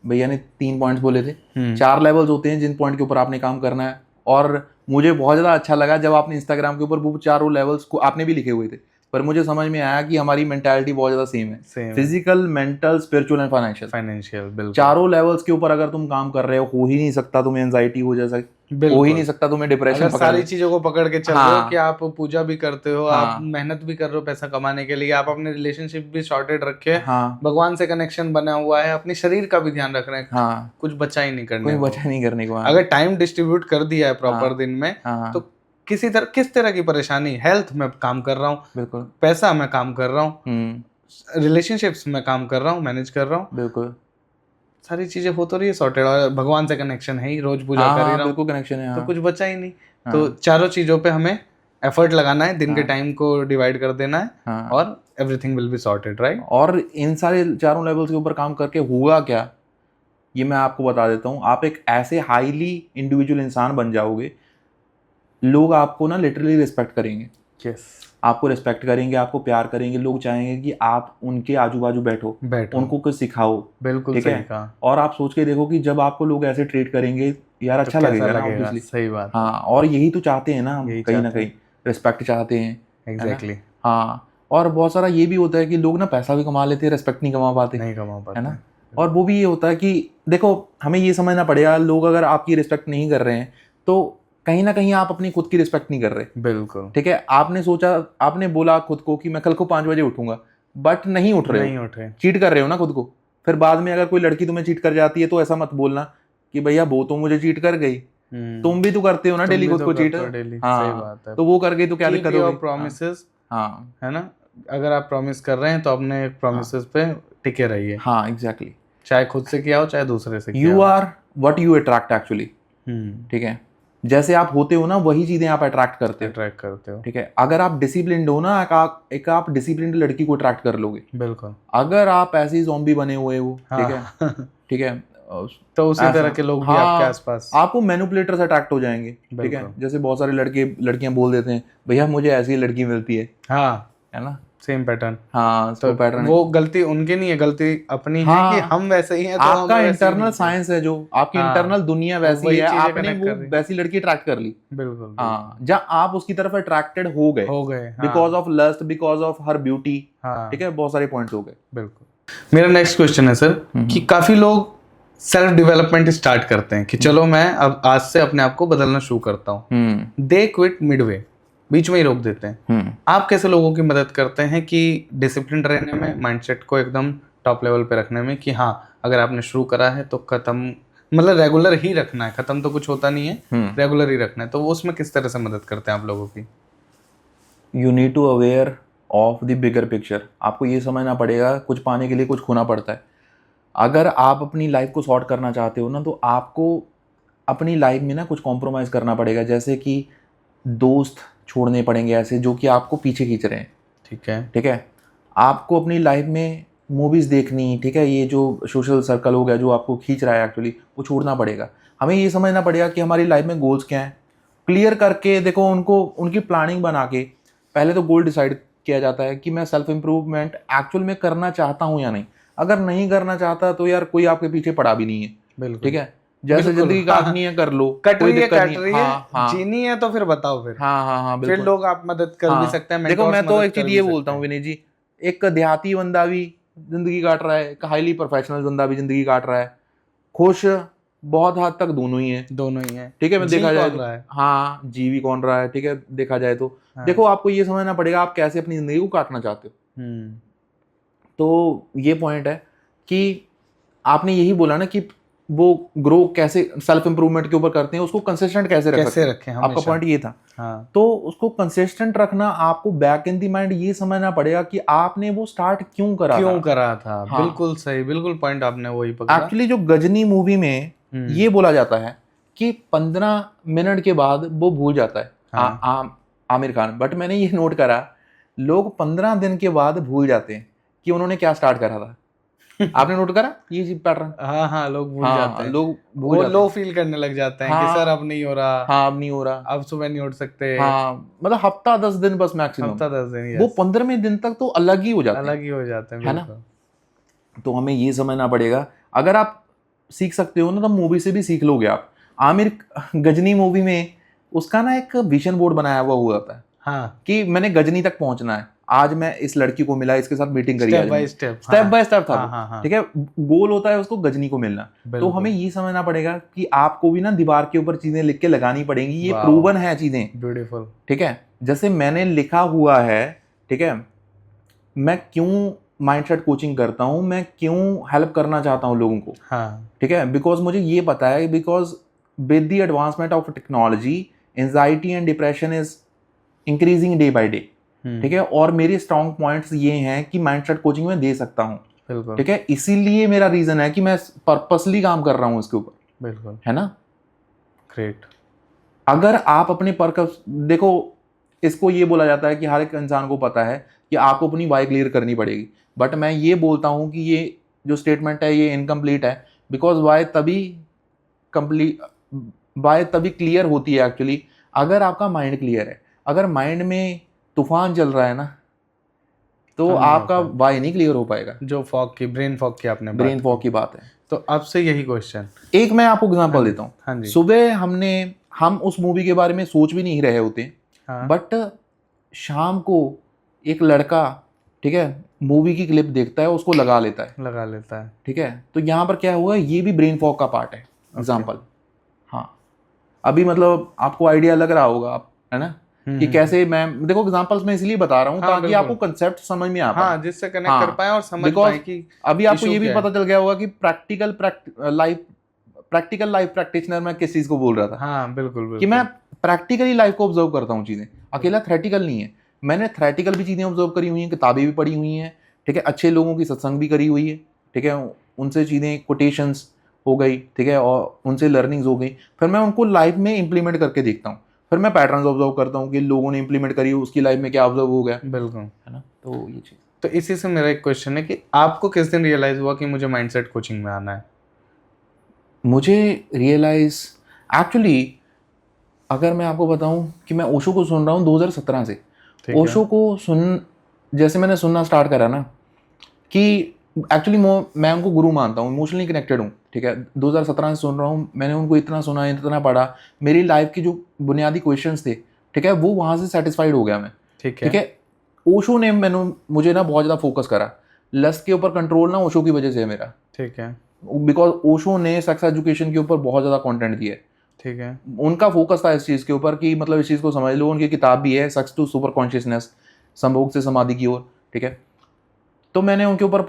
भैया ने 3 पॉइंट्स बोले थे, 4 लेवल्स होते हैं जिन पॉइंट के ऊपर आपने काम करना है। और मुझे बहुत ज़्यादा अच्छा लगा जब आपने इंस्टाग्राम के ऊपर वो 4 लेवल्स को आपने भी लिखे हुए थे, पर मुझे समझ में आया कि हमारी मेंटालिटी बहुत ज़्यादा सेम है, physical, mental, spiritual and financial. बिल्कुल। 4 लेवल्स के ऊपर अगर तुम काम कर रहे हो ही नहीं सकता तुम्हें एंजाइटी हो जा सकती, हो ही नहीं सकता तुम्हें डिप्रेशन अगर सारी चीजों को पकड़ के चल रहे हो कि आप पूजा भी करते हो, हाँ। आप मेहनत भी कर रहे हो पैसा कमाने के लिए, आप अपने रिलेशनशिप भी सॉर्टेड रखे, हाँ। भगवान से कनेक्शन बना हुआ है, अपने शरीर का भी ध्यान रख रहे हैं, हाँ। कुछ बचा ही नहीं करने कोई को। बचा नहीं करने को। अगर टाइम डिस्ट्रीब्यूट कर दिया है प्रॉपर हाँ। दिन में, हाँ। तो किस तरह की परेशानी, हेल्थ में काम कर रहा हूँ, बिल्कुल, पैसा में काम कर रहा हूँ, रिलेशनशिप्स में काम कर रहा हूँ, मैनेज कर रहा हूँ, बिल्कुल, सारी चीजें हो तो रही है सॉर्टेड, और भगवान से कनेक्शन है ही, रोज पूजा कर ही रहा हूँ, बिल्कुल कनेक्शन है। तो कुछ बचा ही नहीं। तो चारों चीजों पे हमें एफर्ट लगाना है, दिन के टाइम को डिवाइड कर देना है, और everything will be sorted, right. और इन सारे चारों लेवल्स के ऊपर काम करके हुआ क्या, ये मैं आपको बता देता हूँ। आप एक ऐसे हाईली इंडिविजुअल इंसान बन जाओगे, लोग आपको ना लिटरली रिस्पेक्ट करेंगे। यस, आपको रिस्पेक्ट करेंगे, आपको प्यार करेंगे, लोग चाहेंगे कि आप उनके आजू बाजू बैठो, उनको कुछ सिखाओ। बिल्कुल ठीक सही है। कहा। और आप सोच के देखो कि जब आपको लोग ऐसे ट्रीट करेंगे यार, अच्छा लगेगा ना, ऑब्वियसली। सही बात। हाँ, और यही तो चाहते हैं ना हम, कहीं ना कहीं रिस्पेक्ट चाहते हैं। एग्जैक्टली। हाँ, और बहुत सारा ये भी होता है कि लोग ना पैसा भी कमा लेते हैं, रिस्पेक्ट नहीं कमा पाते, है ना। और वो भी ये होता है कि देखो, हमें ये समझना पड़ेगा, लोग अगर आपकी रिस्पेक्ट नहीं कर रहे हैं तो कहीं ना कहीं आप अपनी खुद की रिस्पेक्ट नहीं कर रहे। बिल्कुल। ठीक है, आपने सोचा, आपने बोला खुद को कि मैं कल को 5 बजे उठूंगा, बट नहीं उठ रहे हो, चीट कर रहे हो ना खुद को। फिर बाद में अगर कोई लड़की तुम्हें चीट कर जाती है तो ऐसा मत बोलना कि भैया वो तो मुझे चीट कर गई, तुम भी तो करते हो ना डेली खुद को चीट। हाँ, तो वो कर गई तो क्या दिक्कत होगी। प्रॉमिसेस, हाँ, है ना, अगर आप प्रॉमिस कर रहे हैं तो अपने प्रॉमिसेस पे टिके रहिए। हाँ, एग्जैक्टली। चाहे खुद से किया हो चाहे दूसरे से किया हो। You are what you attract actually. ठीक है, जैसे आप होते हो ना वही चीजें आप अट्रैक्ट करते हो। ठीक है, अगर आप डिसिप्लिन्ड हो ना, एक आप डिसिप्लिन्ड लड़की को अट्रैक्ट कर लोगे। बिल्कुल। अगर आप ऐसे ही ज़ॉम्बी बने हुए हो, ठीक है, ठीक है, तो उसी तरह के लोग भी आपके आसपास, आपको मैनिपुलेटर से अट्रैक्ट हो जाएंगे। ठीक है, जैसे बहुत सारे लड़कियां बोल देते हैं भैया मुझे ऐसी लड़की मिलती है। हाँ, है ना, सेम पैटर्न। हाँ, तो पैटर्न वो गलती उनकी नहीं है, गलती अपनी है कि हम वैसे ही हैं। तो आपका इंटरनल साइंस है, जो आपकी इंटरनल दुनिया वैसी है, आपने वो वैसी लड़की अट्रैक्ट कर ली। बिल्कुल। हाँ, जहाँ आप उसकी तरफ अट्रैक्टेड हो गए because of lust, because of her beauty. ठीक है, बहुत सारे पॉइंट्स हो गए। बिल्कुल। मेरा नेक्स्ट क्वेश्चन है सर कि काफी लोग सेल्फ डेवलपमेंट स्टार्ट करते हैं कि चलो मैं अब आज से अपने आप को बदलना शुरू करता हूँ, दे क्विट मिडवे, बीच में ही रोक देते हैं। आप कैसे लोगों की मदद करते हैं कि डिसिप्लिन रहने में, माइंडसेट को एकदम टॉप लेवल पे रखने में, कि हाँ अगर आपने शुरू करा है तो खत्म, मतलब रेगुलर ही रखना है, खत्म तो कुछ होता नहीं है, रेगुलर ही रखना है, तो उसमें किस तरह से मदद करते हैं आप लोगों की? You need to aware of the bigger picture. आपको ये समझना पड़ेगा कुछ पाने के लिए कुछ खोना पड़ता है। अगर आप अपनी लाइफ को सॉर्ट करना चाहते हो ना, तो आपको अपनी लाइफ में ना कुछ कॉम्प्रोमाइज़ करना पड़ेगा, जैसे कि दोस्त छोड़ने पड़ेंगे ऐसे जो कि आपको पीछे खींच रहे हैं। ठीक है, आपको अपनी लाइफ में मूवीज़ देखनी, ठीक है, ये जो सोशल सर्कल हो गया जो आपको खींच रहा है एक्चुअली, वो छोड़ना पड़ेगा। हमें ये समझना पड़ेगा कि हमारी लाइफ में गोल्स क्या हैं, क्लियर करके देखो उनको, उनकी प्लानिंग बना के पहले तो गोल डिसाइड किया जाता है कि मैं सेल्फ इम्प्रूवमेंट एक्चुअल में करना चाहता हूँ या नहीं। अगर नहीं करना चाहता तो यार कोई आपके पीछे पड़ा भी नहीं है। ठीक है, जैसे जिंदगी काटनी है कर लो, कोई दिक्कत नहीं। हाँ, जीनी है तो फिर बताओ फिर। हाँ, फिर लोग आप मदद कर भी सकते हैं। देखो मैं तो एक चीज ये बोलता हूँ विनय जी, एक देहाती बंदा भी जिंदगी काट रहा है, एक हाईली प्रोफेशनल बंदा भी जिंदगी काट रहा है, खुश बहुत हद तक दोनों ही है। ठीक है, मैं देखा जाए हाँ, जी भी कौन रहा है। ठीक है, देखा जाए तो देखो आपको ये समझना पड़ेगा आप कैसे अपनी जिंदगी को काटना चाहते हो। तो ये पॉइंट है कि आपने यही बोला ना कि वो ग्रो कैसे सेल्फ इंप्रूवमेंट के ऊपर करते हैं, उसको कंसिस्टेंट कैसे रखें आपका पॉइंट ये था। तो उसको कंसिस्टेंट रखना, आपको बैक इन द माइंड ये समझना पड़ेगा कि आपने वो स्टार्ट क्यों करा था। हाँ। बिल्कुल सही, बिल्कुल पॉइंट आपने वही पकड़ा। एक्चुअली जो गजनी मूवी में ये बोला जाता है कि 15 मिनट के बाद वो भूल जाता है आमिर खान, बट मैंने ये नोट करा लोग 15 दिन के बाद भूल जाते हैं कि उन्होंने क्या स्टार्ट करा था। आपने नोट करा ये पैटर्न? हाँ, लोग भूल जाते हैं, लोग वो लो फील करने लग जाते हैं कि सर अब नहीं हो रहा, अब नहीं हो रहा, अब सुबह नहीं उठ सकते। मतलब हफ्ता 10 दिन बस मैक्सिमम, हफ्ता 10 दिन, वो 15वें दिन तक तो अलग ही हो जाते हैं, है ना। तो हमें ये समझना पड़ेगा, अगर आप सीख सकते हो ना तो मूवी से भी सीख लोगे आप। आमिर गजनी मूवी में उसका ना एक विजन बोर्ड बनाया हुआ था कि मैंने गजनी तक पहुंचना है, आज मैं इस लड़की को मिला, इसके साथ मीटिंग करी, स्टेप बाय स्टेप था। ठीक है, गोल होता है उसको गजनी को मिलना। तो हमें ये समझना पड़ेगा कि आपको भी ना दीवार के ऊपर चीजें लिख के लगानी पड़ेंगी, ये प्रूवन है चीजें। ब्यूटीफुल। ठीक है, जैसे मैंने लिखा हुआ है, ठीक है, मैं क्यों माइंडसेट कोचिंग करता हूँ, मैं क्यों हेल्प करना चाहता हूँ लोगों को। ठीक है, बिकॉज मुझे ये पता है, because with the advancement of technology anxiety and depression is increasing day by day. ठीक है, और मेरे स्ट्रॉन्ग पॉइंट्स ये हैं कि माइंडसेट कोचिंग में दे सकता हूँ। बिल्कुल ठीक है, इसीलिए मेरा रीजन है कि मैं पर्पसली काम कर रहा हूँ इसके ऊपर, बिल्कुल। है ना। ग्रेट। अगर आप अपने पर्पस देखो, इसको ये बोला जाता है कि हर एक इंसान को पता है कि आपको अपनी वाई क्लियर करनी पड़ेगी, बट मैं ये बोलता हूँ कि ये जो स्टेटमेंट है ये इनकम्प्लीट है, बिकॉज वाई तभी क्लियर होती है एक्चुअली अगर आपका माइंड क्लियर है। अगर माइंड में तूफान चल रहा है ना, तो हम नहीं आपका हो पाए। वाई नहीं क्लियर हो पाएगा। जो ब्रेन फॉग की आपने ब्रेन बात फॉग की बात है। की, तो आपसे यही क्वेश्चन। एक मैं आपको एग्जांपल हाँ जी, देता हाँ हूँ। जी। सुबह हम उस मूवी के बारे में सोच भी नहीं रहे होते, हाँ बट शाम को एक लड़का, ठीक है, मूवी की क्लिप देखता है, उसको लगा लेता है, लगा लेता है। ठीक है। तो यहाँ पर क्या हुआ, ये भी ब्रेन फॉग का पार्ट है, एग्जाम्पल। हाँ, अभी मतलब आपको आइडिया लग रहा होगा, आप है ना, कि कैसे मैं देखो एग्जांपल्स में इसलिए बता रहा हूँ हाँ, ताकि बिल्कुल। आपको कंसेप्ट समझ में आ पाए। हाँ, जिससे कनेक्ट कर पाए और समझ बिकॉज पाए कि अभी आपको issue ये भी क्या है। पता चल गया होगा कि प्रैक्टिकल लाइफ प्रैक्टिशनर मैं किस चीज को बोल रहा था। हाँ, बिल्कुल कि बिल्कुल। मैं प्रैक्टिकली लाइफ को ऑब्जर्व करता हूँ चीजें, अकेला थ्रेटिकल नहीं है। मैंने थ्रेटिकल भी चीजें ऑब्जर्व करी हुई हैं, किताबें भी पढ़ी हुई हैं, ठीक है, अच्छे लोगों की सत्संग भी करी हुई है, ठीक है, उनसे चीजें कोटेशंस हो गई, ठीक है, और उनसे लर्निंग्स हो गई, फिर मैं उनको लाइफ में इंप्लीमेंट करके देखता हूँ, फिर मैं पैटर्न्स ऑब्जर्व करता हूँ कि लोगों ने इंप्लीमेंट करी, उसकी लाइफ में क्या ऑब्जर्व हो गया, बिल्कुल। है ना। तो ये चीज, तो इसी से मेरा एक क्वेश्चन है कि आपको किस दिन रियलाइज हुआ कि मुझे माइंडसेट कोचिंग में आना है? मुझे रियलाइज एक्चुअली, अगर मैं आपको बताऊं कि मैं ओशो को सुन रहा हूँ 2017 से। ठीक है। ओशो को जैसे मैंने सुनना स्टार्ट करा ना, कि एक्चुअली मैं उनको गुरु मानता हूँ, इमोशनली कनेक्टेड हूँ, ठीक है। 2017 से सुन रहा हूँ, मैंने उनको इतना सुना, इतना पढ़ा, मेरी लाइफ की जो बुनियादी क्वेश्चंस थे, ठीक है, वो वहाँ से सेटिस्फाइड हो गया मैं, ठीक है। ठीक है। ओशो ने मुझे ना बहुत ज़्यादा फोकस करा, लस्ट के ऊपर कंट्रोल ना ओशो की वजह से है मेरा, ठीक है। बिकॉज ओशो ने सेक्स एजुकेशन के ऊपर बहुत ज़्यादा कंटेंट दिया है। ठीक है। उनका फोकस था इस चीज़ के ऊपर कि मतलब इस चीज़ को समझ लो, उनकी किताब भी है सेक्स टू सुपर कॉन्शियसनेस, संभोग से समाधि की ओर, ठीक है। तो मैंने उनके ऊपर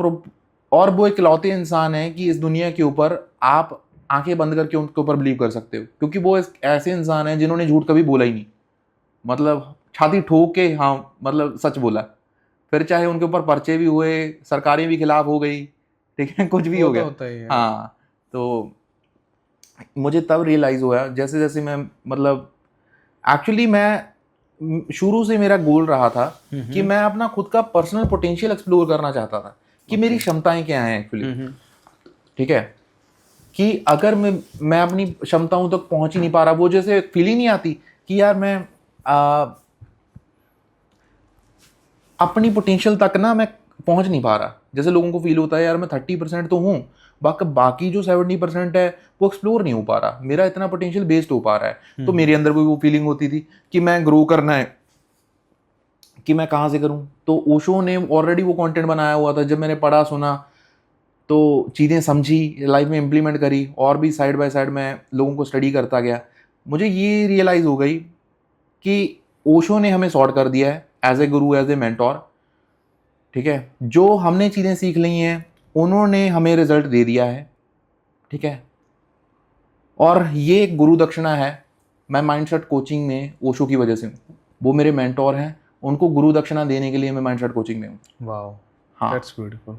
और वो इकलौते इंसान हैं कि इस दुनिया के ऊपर आप आंखें बंद करके उनके ऊपर बिलीव कर सकते हो, क्योंकि वो ऐसे इंसान हैं जिन्होंने झूठ कभी बोला ही नहीं, मतलब छाती ठोक के हाँ मतलब सच बोला, फिर चाहे उनके ऊपर पर्चे भी हुए, सरकारें भी खिलाफ हो गई, ठीक है, कुछ भी वो हो तो गया। होता ही है। हाँ, तो मुझे तब रियलाइज़ हुआ जैसे जैसे मैं मतलब एक्चुअली मैं शुरू से मेरा गोल रहा था कि मैं अपना खुद का पर्सनल पोटेंशियल एक्सप्लोर करना चाहता था कि मेरी क्षमताएं क्या हैं एक्चुअली, ठीक है। कि अगर मैं अपनी क्षमताओं तक पहुंच ही नहीं पा रहा, वो जैसे फीलिंग नहीं आती कि यार मैं अपनी पोटेंशियल तक ना मैं पहुंच नहीं पा रहा, जैसे लोगों को फील होता है यार मैं 30% तो हूँ, बाकी जो 70% है वो एक्सप्लोर नहीं हो पा रहा, मेरा इतना पोटेंशियल वेस्ट हो पा रहा है। तो मेरे अंदर भी वो फीलिंग होती थी कि मैं ग्रो करना है, कि मैं कहाँ से करूँ। तो ओशो ने ऑलरेडी वो कंटेंट बनाया हुआ था, जब मैंने पढ़ा सुना तो चीज़ें समझी, लाइफ में इम्प्लीमेंट करी, और भी साइड बाय साइड मैं लोगों को स्टडी करता गया, मुझे ये रियलाइज़ हो गई कि ओशो ने हमें सॉर्ट कर दिया है as a Guru, as a mentor, ठीक है। जो हमने चीज़ें सीख ली हैं उन्होंने हमें रिजल्ट दे दिया है, ठीक है। और ये एक गुरु दक्षिणा है, मैं माइंडसेट कोचिंग में ओशो की वजह से हूँ, वो मेरे मेंटोर हैं, उनको गुरु दक्षिणा देने के लिए मैं माइंडसेट कोचिंग में हूँ। वाओ, हाँ, दैट्स ब्यूटीफुल।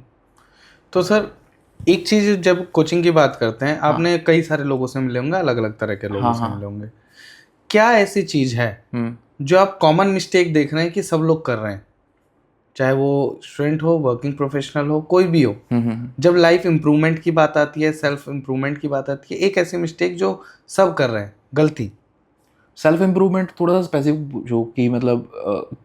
तो सर एक चीज़, जब कोचिंग की बात करते हैं, आपने कई सारे लोगों से मिले होंगे, अलग अलग तरह के लोगों से मिले होंगे, क्या ऐसी चीज़ है जो आप कॉमन मिस्टेक देख रहे हैं कि सब लोग कर रहे हैं, चाहे वो स्टूडेंट हो, वर्किंग प्रोफेशनल हो, कोई भी हो, जब लाइफ इम्प्रूवमेंट की बात आती है, सेल्फ इम्प्रूवमेंट की बात आती है, एक ऐसी मिस्टेक जो सब कर रहे हैं, गलती? सेल्फ इम्प्रूवमेंट थोड़ा सा स्पेसिफिक पूछो कि मतलब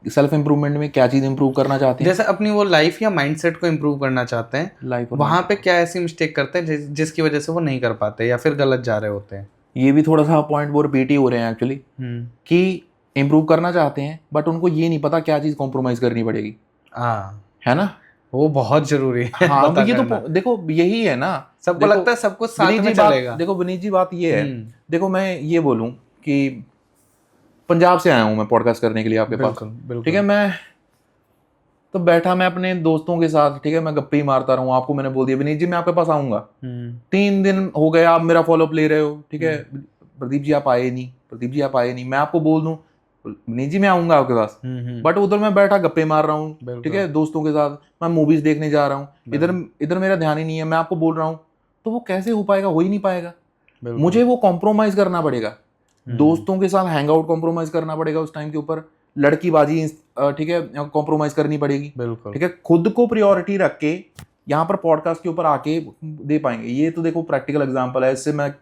सेल्फ इम्प्रूवमेंट में क्या चीज़ इम्प्रूव करना चाहते हैं। जैसे अपनी वो लाइफ या माइंडसेट को इम्प्रूव करना चाहते हैं, लाइफ वहाँ पे क्या ऐसी मिस्टेक करते हैं जिसकी वजह से वो नहीं कर पाते या फिर गलत जा रहे होते हैं? ये भी थोड़ा सा पॉइंट वो रिपीट ही हो रहे हैं एक्चुअली, कि इम्प्रूव करना चाहते हैं बट उनको ये नहीं पता क्या चीज़ कॉम्प्रोमाइज़ करनी पड़ेगी, हाँ, है ना। वो बहुत जरूरी है। हाँ, पता ये तो करना। देखो यही है ना, सबको देखो, लगता है सब कुछ साथ विनीत में जी बात चलेगा। देखो, विनीत जी बात ये है, देखो मैं ये बोलूँ कि पंजाब से आया हूँ मैं पॉडकास्ट करने के लिए आपके पास, बिल्कुल। ठीक है। मैं तो बैठा मैं अपने दोस्तों के साथ, ठीक है, मैं गप्पे ही मारता रहूँ, आपको मैंने बोल दिया विनीत जी मैं आपके पास आऊँगा, 3 दिन हो गए आप मेरा फॉलोअप ले रहे हो, ठीक है, प्रदीप जी आप आए नहीं, प्रदीप जी आप आए नहीं, मैं आपको बोल दूँ निजी में आऊंगा आपके पास, बट उधर मैं बैठा गप्पे मार रहा हूँ, ठीक है, दोस्तों के साथ मैं मूवीज देखने जा रहा हूँ, इधर इधर मेरा ध्यान ही नहीं है, मैं आपको बोल रहा हूँ, तो वो कैसे हो पाएगा? हो ही नहीं पाएगा। मुझे वो कॉम्प्रोमाइज करना पड़ेगा, दोस्तों के साथ हैंग आउट कॉम्प्रोमाइज करना पड़ेगा उस टाइम के ऊपर, लड़कीबाजी ठीक है कॉम्प्रोमाइज करनी पड़ेगी, ठीक है, खुद को प्रायोरिटी रख के यहाँ पर पॉडकास्ट के ऊपर आके दे पाएंगे। ये तो देखो प्रैक्टिकल एग्जांपल है, इससे मैं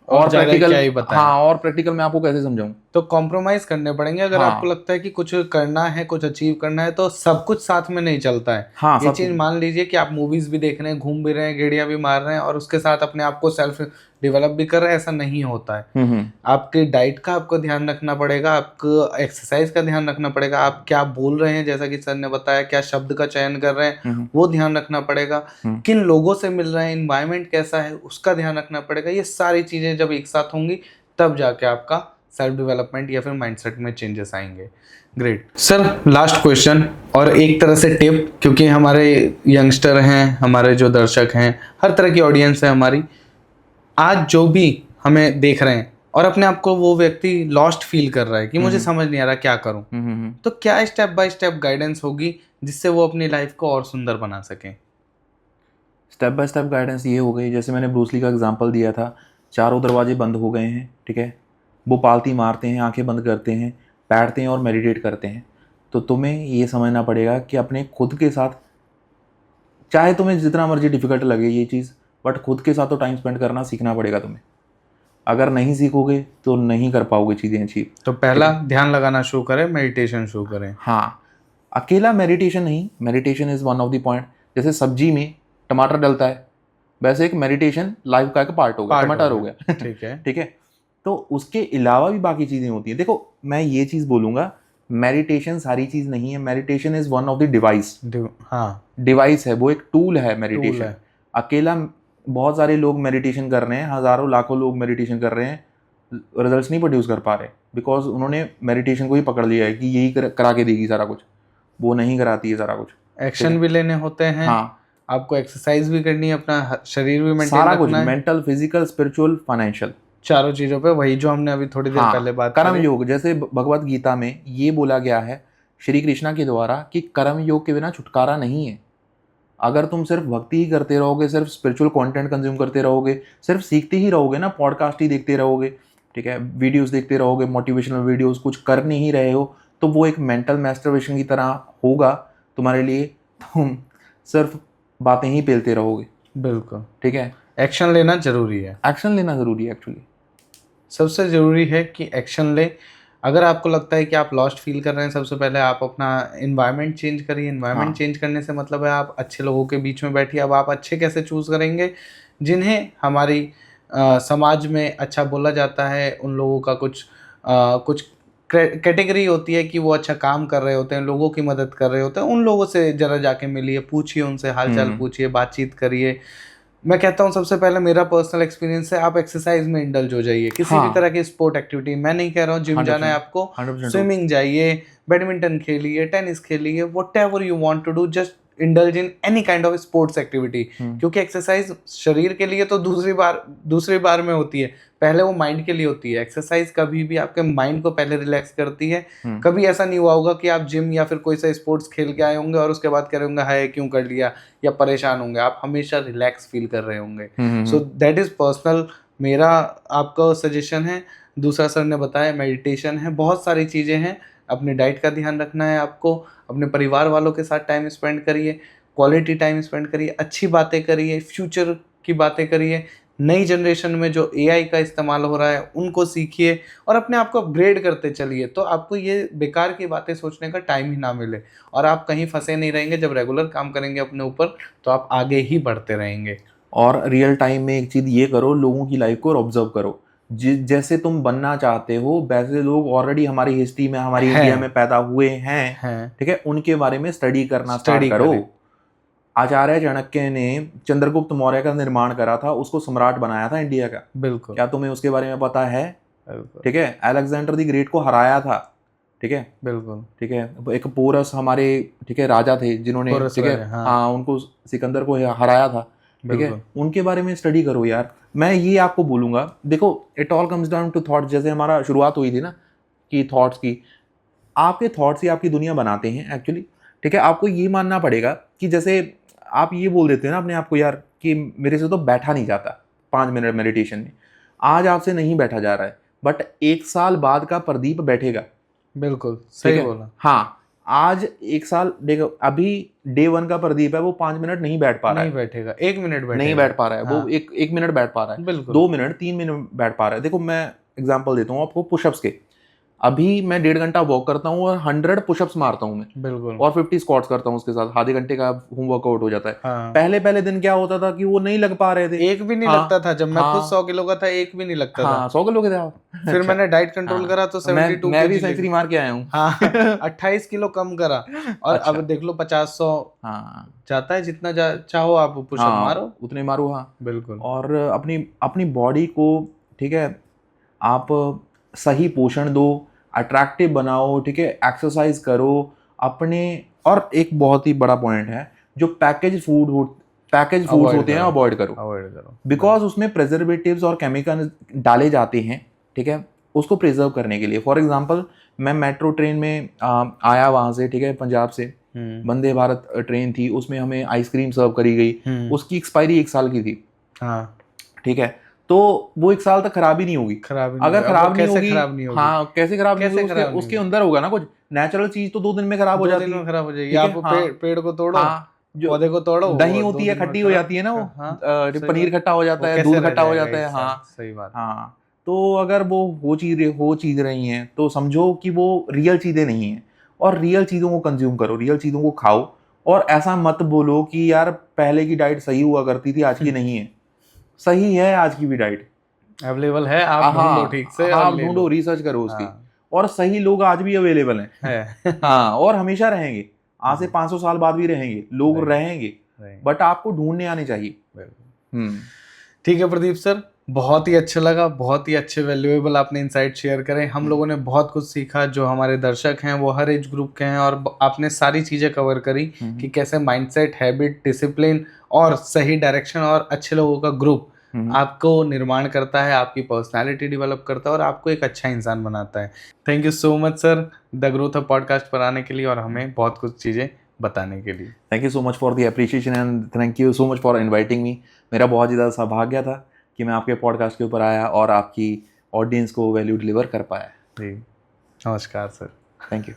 और प्रैक्टिकल, हाँ, और प्रैक्टिकल मैं आपको कैसे समझाऊं? तो कॉम्प्रोमाइज करने पड़ेंगे। अगर आपको लगता है कि कुछ करना है, कुछ अचीव करना है, तो सब कुछ साथ में नहीं चलता है। हाँ, ये चीज मान लीजिए कि आप मूवीज भी देख रहे हैं, घूम भी रहे हैं, गेड़िया भी मार रहे हैं, और उसके साथ अपने आप को सेल्फ डेवलप भी कर रहे हैं, ऐसा नहीं होता है। आपके डाइट का आपको ध्यान रखना पड़ेगा, आपको एक्सरसाइज का ध्यान रखना पड़ेगा, आप क्या बोल रहे हैं, जैसा कि सर ने बताया, क्या शब्द का चयन कर रहे हैं वो ध्यान रखना पड़ेगा, किन लोगों से मिल रहे हैं, एनवायरनमेंट कैसा है उसका ध्यान रखना पड़ेगा। ये सारी चीजें जब एक साथ होंगी तब जाके आपका सेल्फ डेवलपमेंट या फिर माइंडसेट में चेंजेस आएंगे। ग्रेट सर, लास्ट क्वेश्चन और एक तरह से टिप, क्योंकि हमारे यंगस्टर हैं, हमारे जो दर्शक हैं, हर तरह की ऑडियंस है हमारी, आज जो भी हमें देख रहे हैं और अपने आप को वो व्यक्ति लॉस्ट फील कर रहा है कि मुझे समझ नहीं आ रहा क्या करूं, तो क्या स्टेप बाय स्टेप गाइडेंस होगी जिससे वो अपनी लाइफ को और सुंदर बना सकें? स्टेप बाय स्टेप गाइडेंस ये हो गई, जैसे मैंने ब्रूस ली का एग्जांपल दिया था, चारों दरवाजे बंद हो गए हैं, ठीक है, वो पालती मारते हैं, आंखें बंद करते हैं, बैठते हैं और मेडिटेट करते हैं। तो तुम्हें ये समझना पड़ेगा कि अपने खुद के साथ, चाहे तुम्हें जितना मर्जी डिफिकल्ट लगे ये चीज़, बट खुद के साथ तो टाइम स्पेंड करना सीखना पड़ेगा तुम्हें। अगर नहीं सीखोगे तो नहीं कर पाओगे चीज़ें अचीव। तो पहला ध्यान लगाना शुरू करें, मेडिटेशन शुरू करें। हाँ, अकेला मेडिटेशन नहीं, meditation is one of the point. जैसे सब्जी में टमाटर डलता है, वैसे एक मेडिटेशन लाइफ का एक पार्ट हो गया, टमाटर हो गया, ठीक है ठीक है। तो उसके अलावा भी बाकी चीज़ें होती हैं। देखो मैं ये चीज़ बोलूँगा, मेडिटेशन सारी चीज़ नहीं है, meditation is one of the device. हाँ, डिवाइस है, वो एक टूल है मेडिटेशन। अकेला बहुत सारे लोग मेडिटेशन कर रहे हैं, हज़ारों लाखों लोग मेडिटेशन कर रहे हैं, रिजल्ट्स नहीं प्रोड्यूस कर पा रहे, बिकॉज उन्होंने मेडिटेशन को ही पकड़ लिया है कि यही करा के देगी सारा कुछ। वो नहीं कराती है सारा कुछ। एक्शन भी लेने होते हैं, हाँ, आपको एक्सरसाइज भी करनी है, अपना शरीर भी मेंटेन सारा कुछ, रखना है, मेंटल, फिजिकल, स्पिरिचुअल, फाइनेंशियल, चारों चीजों पे। वही जो हमने अभी थोड़ी देर पहले बात कर्म योग, जैसे भगवत गीता में ये बोला गया है श्री कृष्णा के द्वारा कि कर्म योग के बिना छुटकारा नहीं है। अगर तुम सिर्फ भक्ति ही करते रहोगे, सिर्फ स्पिरिचुअल कंटेंट कंज्यूम करते रहोगे, सिर्फ सीखते ही रहोगे ना, पॉडकास्ट ही देखते रहोगे, ठीक है, वीडियोस देखते रहोगे, मोटिवेशनल वीडियोस, कुछ कर नहीं रहे हो, तो वो एक मेंटल मैस्टरबेशन की तरह होगा तुम्हारे लिए। तुम सिर्फ बातें ही पेलते रहोगे। बिल्कुल, ठीक है, एक्शन लेना जरूरी है। एक्शन लेना जरूरी है। एक्चुअली सबसे ज़रूरी है कि एक्शन ले। अगर आपको लगता है कि आप लॉस्ट फील कर रहे हैं, सबसे पहले आप अपना इन्वायरमेंट चेंज करिए। इन्वायरमेंट चेंज करने से मतलब है आप अच्छे लोगों के बीच में बैठिए। अब आप अच्छे कैसे चूज़ करेंगे? जिन्हें हमारी समाज में अच्छा बोला जाता है, उन लोगों का कुछ कैटेगरी होती है कि वो अच्छा काम कर रहे होते हैं, लोगों की मदद कर रहे होते हैं। उन लोगों से ज़रा जाके मिलिए, पूछिए, उनसे हालचाल पूछिए, बातचीत करिए। मैं कहता हूँ सबसे पहले मेरा पर्सनल एक्सपीरियंस है, आप एक्सरसाइज में इंडल्ज हो जाइए, किसी भी तरह की स्पोर्ट एक्टिविटी। मैं नहीं कह रहा हूँ जिम जाना है आपको, स्विमिंग जाइए, बैडमिंटन खेलिए, टेनिस खेलिए, whatever you want to do, just indulge in any kind of sports activity. क्योंकि एक्सरसाइज शरीर के लिए तो दूसरी बार में होती है, पहले वो माइंड के लिए होती है। एक्सरसाइज कभी भी आपके माइंड को पहले रिलैक्स करती है। कभी ऐसा नहीं हुआ होगा कि आप जिम या फिर कोई सा स्पोर्ट्स खेल के आए होंगे और उसके बाद कह रहे होंगे हाय क्यों कर लिया, या परेशान होंगे। आप हमेशा रिलैक्स फील कर रहे होंगे। सो दैट इज पर्सनल, मेरा आपका सजेशन है। दूसरा सर ने बताया मेडिटेशन है, बहुत सारी चीज़ें हैं। अपने डाइट का ध्यान रखना है आपको, अपने परिवार वालों के साथ टाइम स्पेंड करिए, क्वालिटी टाइम स्पेंड करिए, अच्छी बातें करिए, फ्यूचर की बातें करिए। नई जनरेशन में जो एआई का इस्तेमाल हो रहा है उनको सीखिए और अपने आप को अपग्रेड करते चलिए। तो आपको ये बेकार की बातें सोचने का टाइम ही ना मिले और आप कहीं फंसे नहीं रहेंगे। जब रेगुलर काम करेंगे अपने ऊपर तो आप आगे ही बढ़ते रहेंगे। और रियल टाइम में एक चीज़ ये करो, लोगों की लाइफ को ऑब्जर्व करो। जैसे तुम बनना चाहते हो वैसे लोग ऑलरेडी हमारी हिस्ट्री में, हमारी इंडिया में पैदा हुए हैं, ठीक है, उनके बारे में स्टडी करना स्टार्ट करो। आचार्य चाणक्य ने चंद्रगुप्त मौर्य का निर्माण करा था, उसको सम्राट बनाया था इंडिया का। बिल्कुल, क्या तुम्हें उसके बारे में पता है? ठीक है, अलेक्जेंडर द ग्रेट को हराया था, ठीक है, बिल्कुल, ठीक है, एक पोरस हमारे, ठीक है, राजा थे जिन्होंने, ठीक है, हाँ, उनको सिकंदर को हराया था, ठीक है, उनके बारे में स्टडी करो यार। मैं ये आपको बोलूंगा, देखो it all comes down to thought. जैसे हमारा शुरुआत हुई थी ना कि थॉट्स की, आपके थॉट्स ही आपकी दुनिया बनाते हैं एक्चुअली, ठीक है। आपको ये मानना पड़ेगा कि जैसे आप ये बोल देते हैं ना अपने आप को, यार कि मेरे से तो बैठा नहीं जाता 5 मिनट मेडिटेशन में, आज आपसे नहीं बैठा जा रहा है, बट 1 साल बाद का प्रदीप बैठेगा। बिल्कुल ठीक सही है? बोला। हाँ, आज 1 साल देखो, अभी डे 1 का प्रदीप है, वो 5 मिनट नहीं बैठ पा रहा नहीं है, बैठेगा, 1 मिनट बैठेगा। नहीं बैठ पा रहा है वो, हाँ, एक मिनट बैठ पा रहा है, बिल्कुल 2 मिनट 3 मिनट बैठ पा रहा है। देखो मैं एग्जांपल देता हूँ आपको पुशअप्स के। अभी मैं 1.5 घंटा वॉक करता हूँ और 100 पुशअप्स मारता हूँ मैं, बिल्कुल। और 50 स्क्वाट्स करता हूँ उसके साथ, आधे घंटे का होम वर्कआउट हो जाता है। हाँ, पहले पहले दिन क्या होता था कि वो नहीं लग पा रहे थे। एक भी नहीं हाँ, लगता था। जब मैं खुद हाँ, 100 किलो का था, एक भी नहीं लगता हाँ, था। 100 किलो के थे आप? फिर अच्छा। मैंने डाइट कंट्रोल हाँ, करा तो मैं 72 मैं भी केजी सेंचुरी मार के आया हूँ। हाँ 28 किलो कम करा। और अच्छा। अब देख लो 50-100 हाँ, जाता है, जितना चाहो आप पुशअप हाँ, मारो। उतने मारो। हाँ, बिल्कुल। और अपनी अपनी बॉडी को, ठीक है, आप सही पोषण दो, अट्रैक्टिव बनाओ, ठीक है, एक्सरसाइज करो अपने। और एक बहुत ही बड़ा पॉइंट है, जो पैकेज फूड्स अवॉइड होते हैं करो, अवॉइड करो, अवॉइड करो। बिकॉज उसमें प्रिजर्वेटिव्स और केमिकल डाले जाते हैं, ठीक है, उसको प्रिजर्व करने के लिए। फॉर एग्जांपल, मैं मेट्रो ट्रेन में आया वहाँ से, ठीक है, पंजाब से, वंदे भारत ट्रेन थी, उसमें हमें आइसक्रीम सर्व करी गई, उसकी एक्सपायरी 1 साल की थी। हाँ, ठीक है, तो वो 1 साल तक खराब ही नहीं होगी। खराब ही नहीं अगर होगी। अब खराब वो नहीं कैसे होगी, खराब नहीं होगी? हाँ, कैसे खराब नहीं कैसे होगी, खराब नहीं उसके होगी? अंदर होगा ना कुछ नेचुरल चीज, तो 2 दिन में खराब हो 2 जाती दिन है। में खराब हो जाएगी। ठीक है, आप हाँ, पेड़ को तोड़ो, हाँ, जो पौधे को तोड़ो, दही वो होती 2 है दिन में खट्टी हो खराब। जाती है ना, वो हाँ, सही पनीर बात। खट्टा हो जाता वो है, कैसे दूध रह खट्टा हो जाएगा जाता है। 1 साल? हाँ, सही बात। हाँ, तो अगर वो हो चीज रही हैं, तो समझो कि वो रियल चीजें नहीं हैं, और रियल चीजों को कंज्यूम करो, रियल चीजों को खाओ। और ऐसा मत बोलो कि यार पहले की डाइट सही हुआ करती थी, आज की नहीं है। सही है आज की भी डाइट, अवेलेबल है, आप ढूंढो ठीक हाँ, से हाँ, और आप ले ढूंढो, लो। रिसर्च करो उसकी। हाँ, और सही लोग आज भी अवेलेबल हैं। है। हाँ, और हमेशा रहेंगे, आज से 500 साल बाद भी रहेंगे, लोग रहेंगे, बट आपको ढूंढने आने चाहिए। हम्म। ठीक है प्रदीप सर, बहुत ही अच्छा लगा, बहुत ही अच्छे वैल्यूएबल आपने इंसाइट शेयर करे। हम लोगों ने बहुत कुछ सीखा। जो हमारे दर्शक हैं वो हर एज ग्रुप के हैं, और आपने सारी चीज़ें कवर करी कि कैसे माइंडसेट, हैबिट, डिसिप्लिन और सही डायरेक्शन और अच्छे लोगों का ग्रुप आपको निर्माण करता है, आपकी पर्सनालिटी डेवलप करता है और आपको एक अच्छा इंसान बनाता है। Thank you so much sir, the growth up podcast पर आने के लिए और हमें बहुत कुछ चीज़ें बताने के लिए। Thank you so much for the appreciation and thank you so much for inviting me. मेरा बहुत ज़्यादा सौभाग्य था कि मैं आपके पॉडकास्ट के ऊपर आया और आपकी ऑडियंस को वैल्यू डिलीवर कर पाया। जी, नमस्कार सर। Thank you.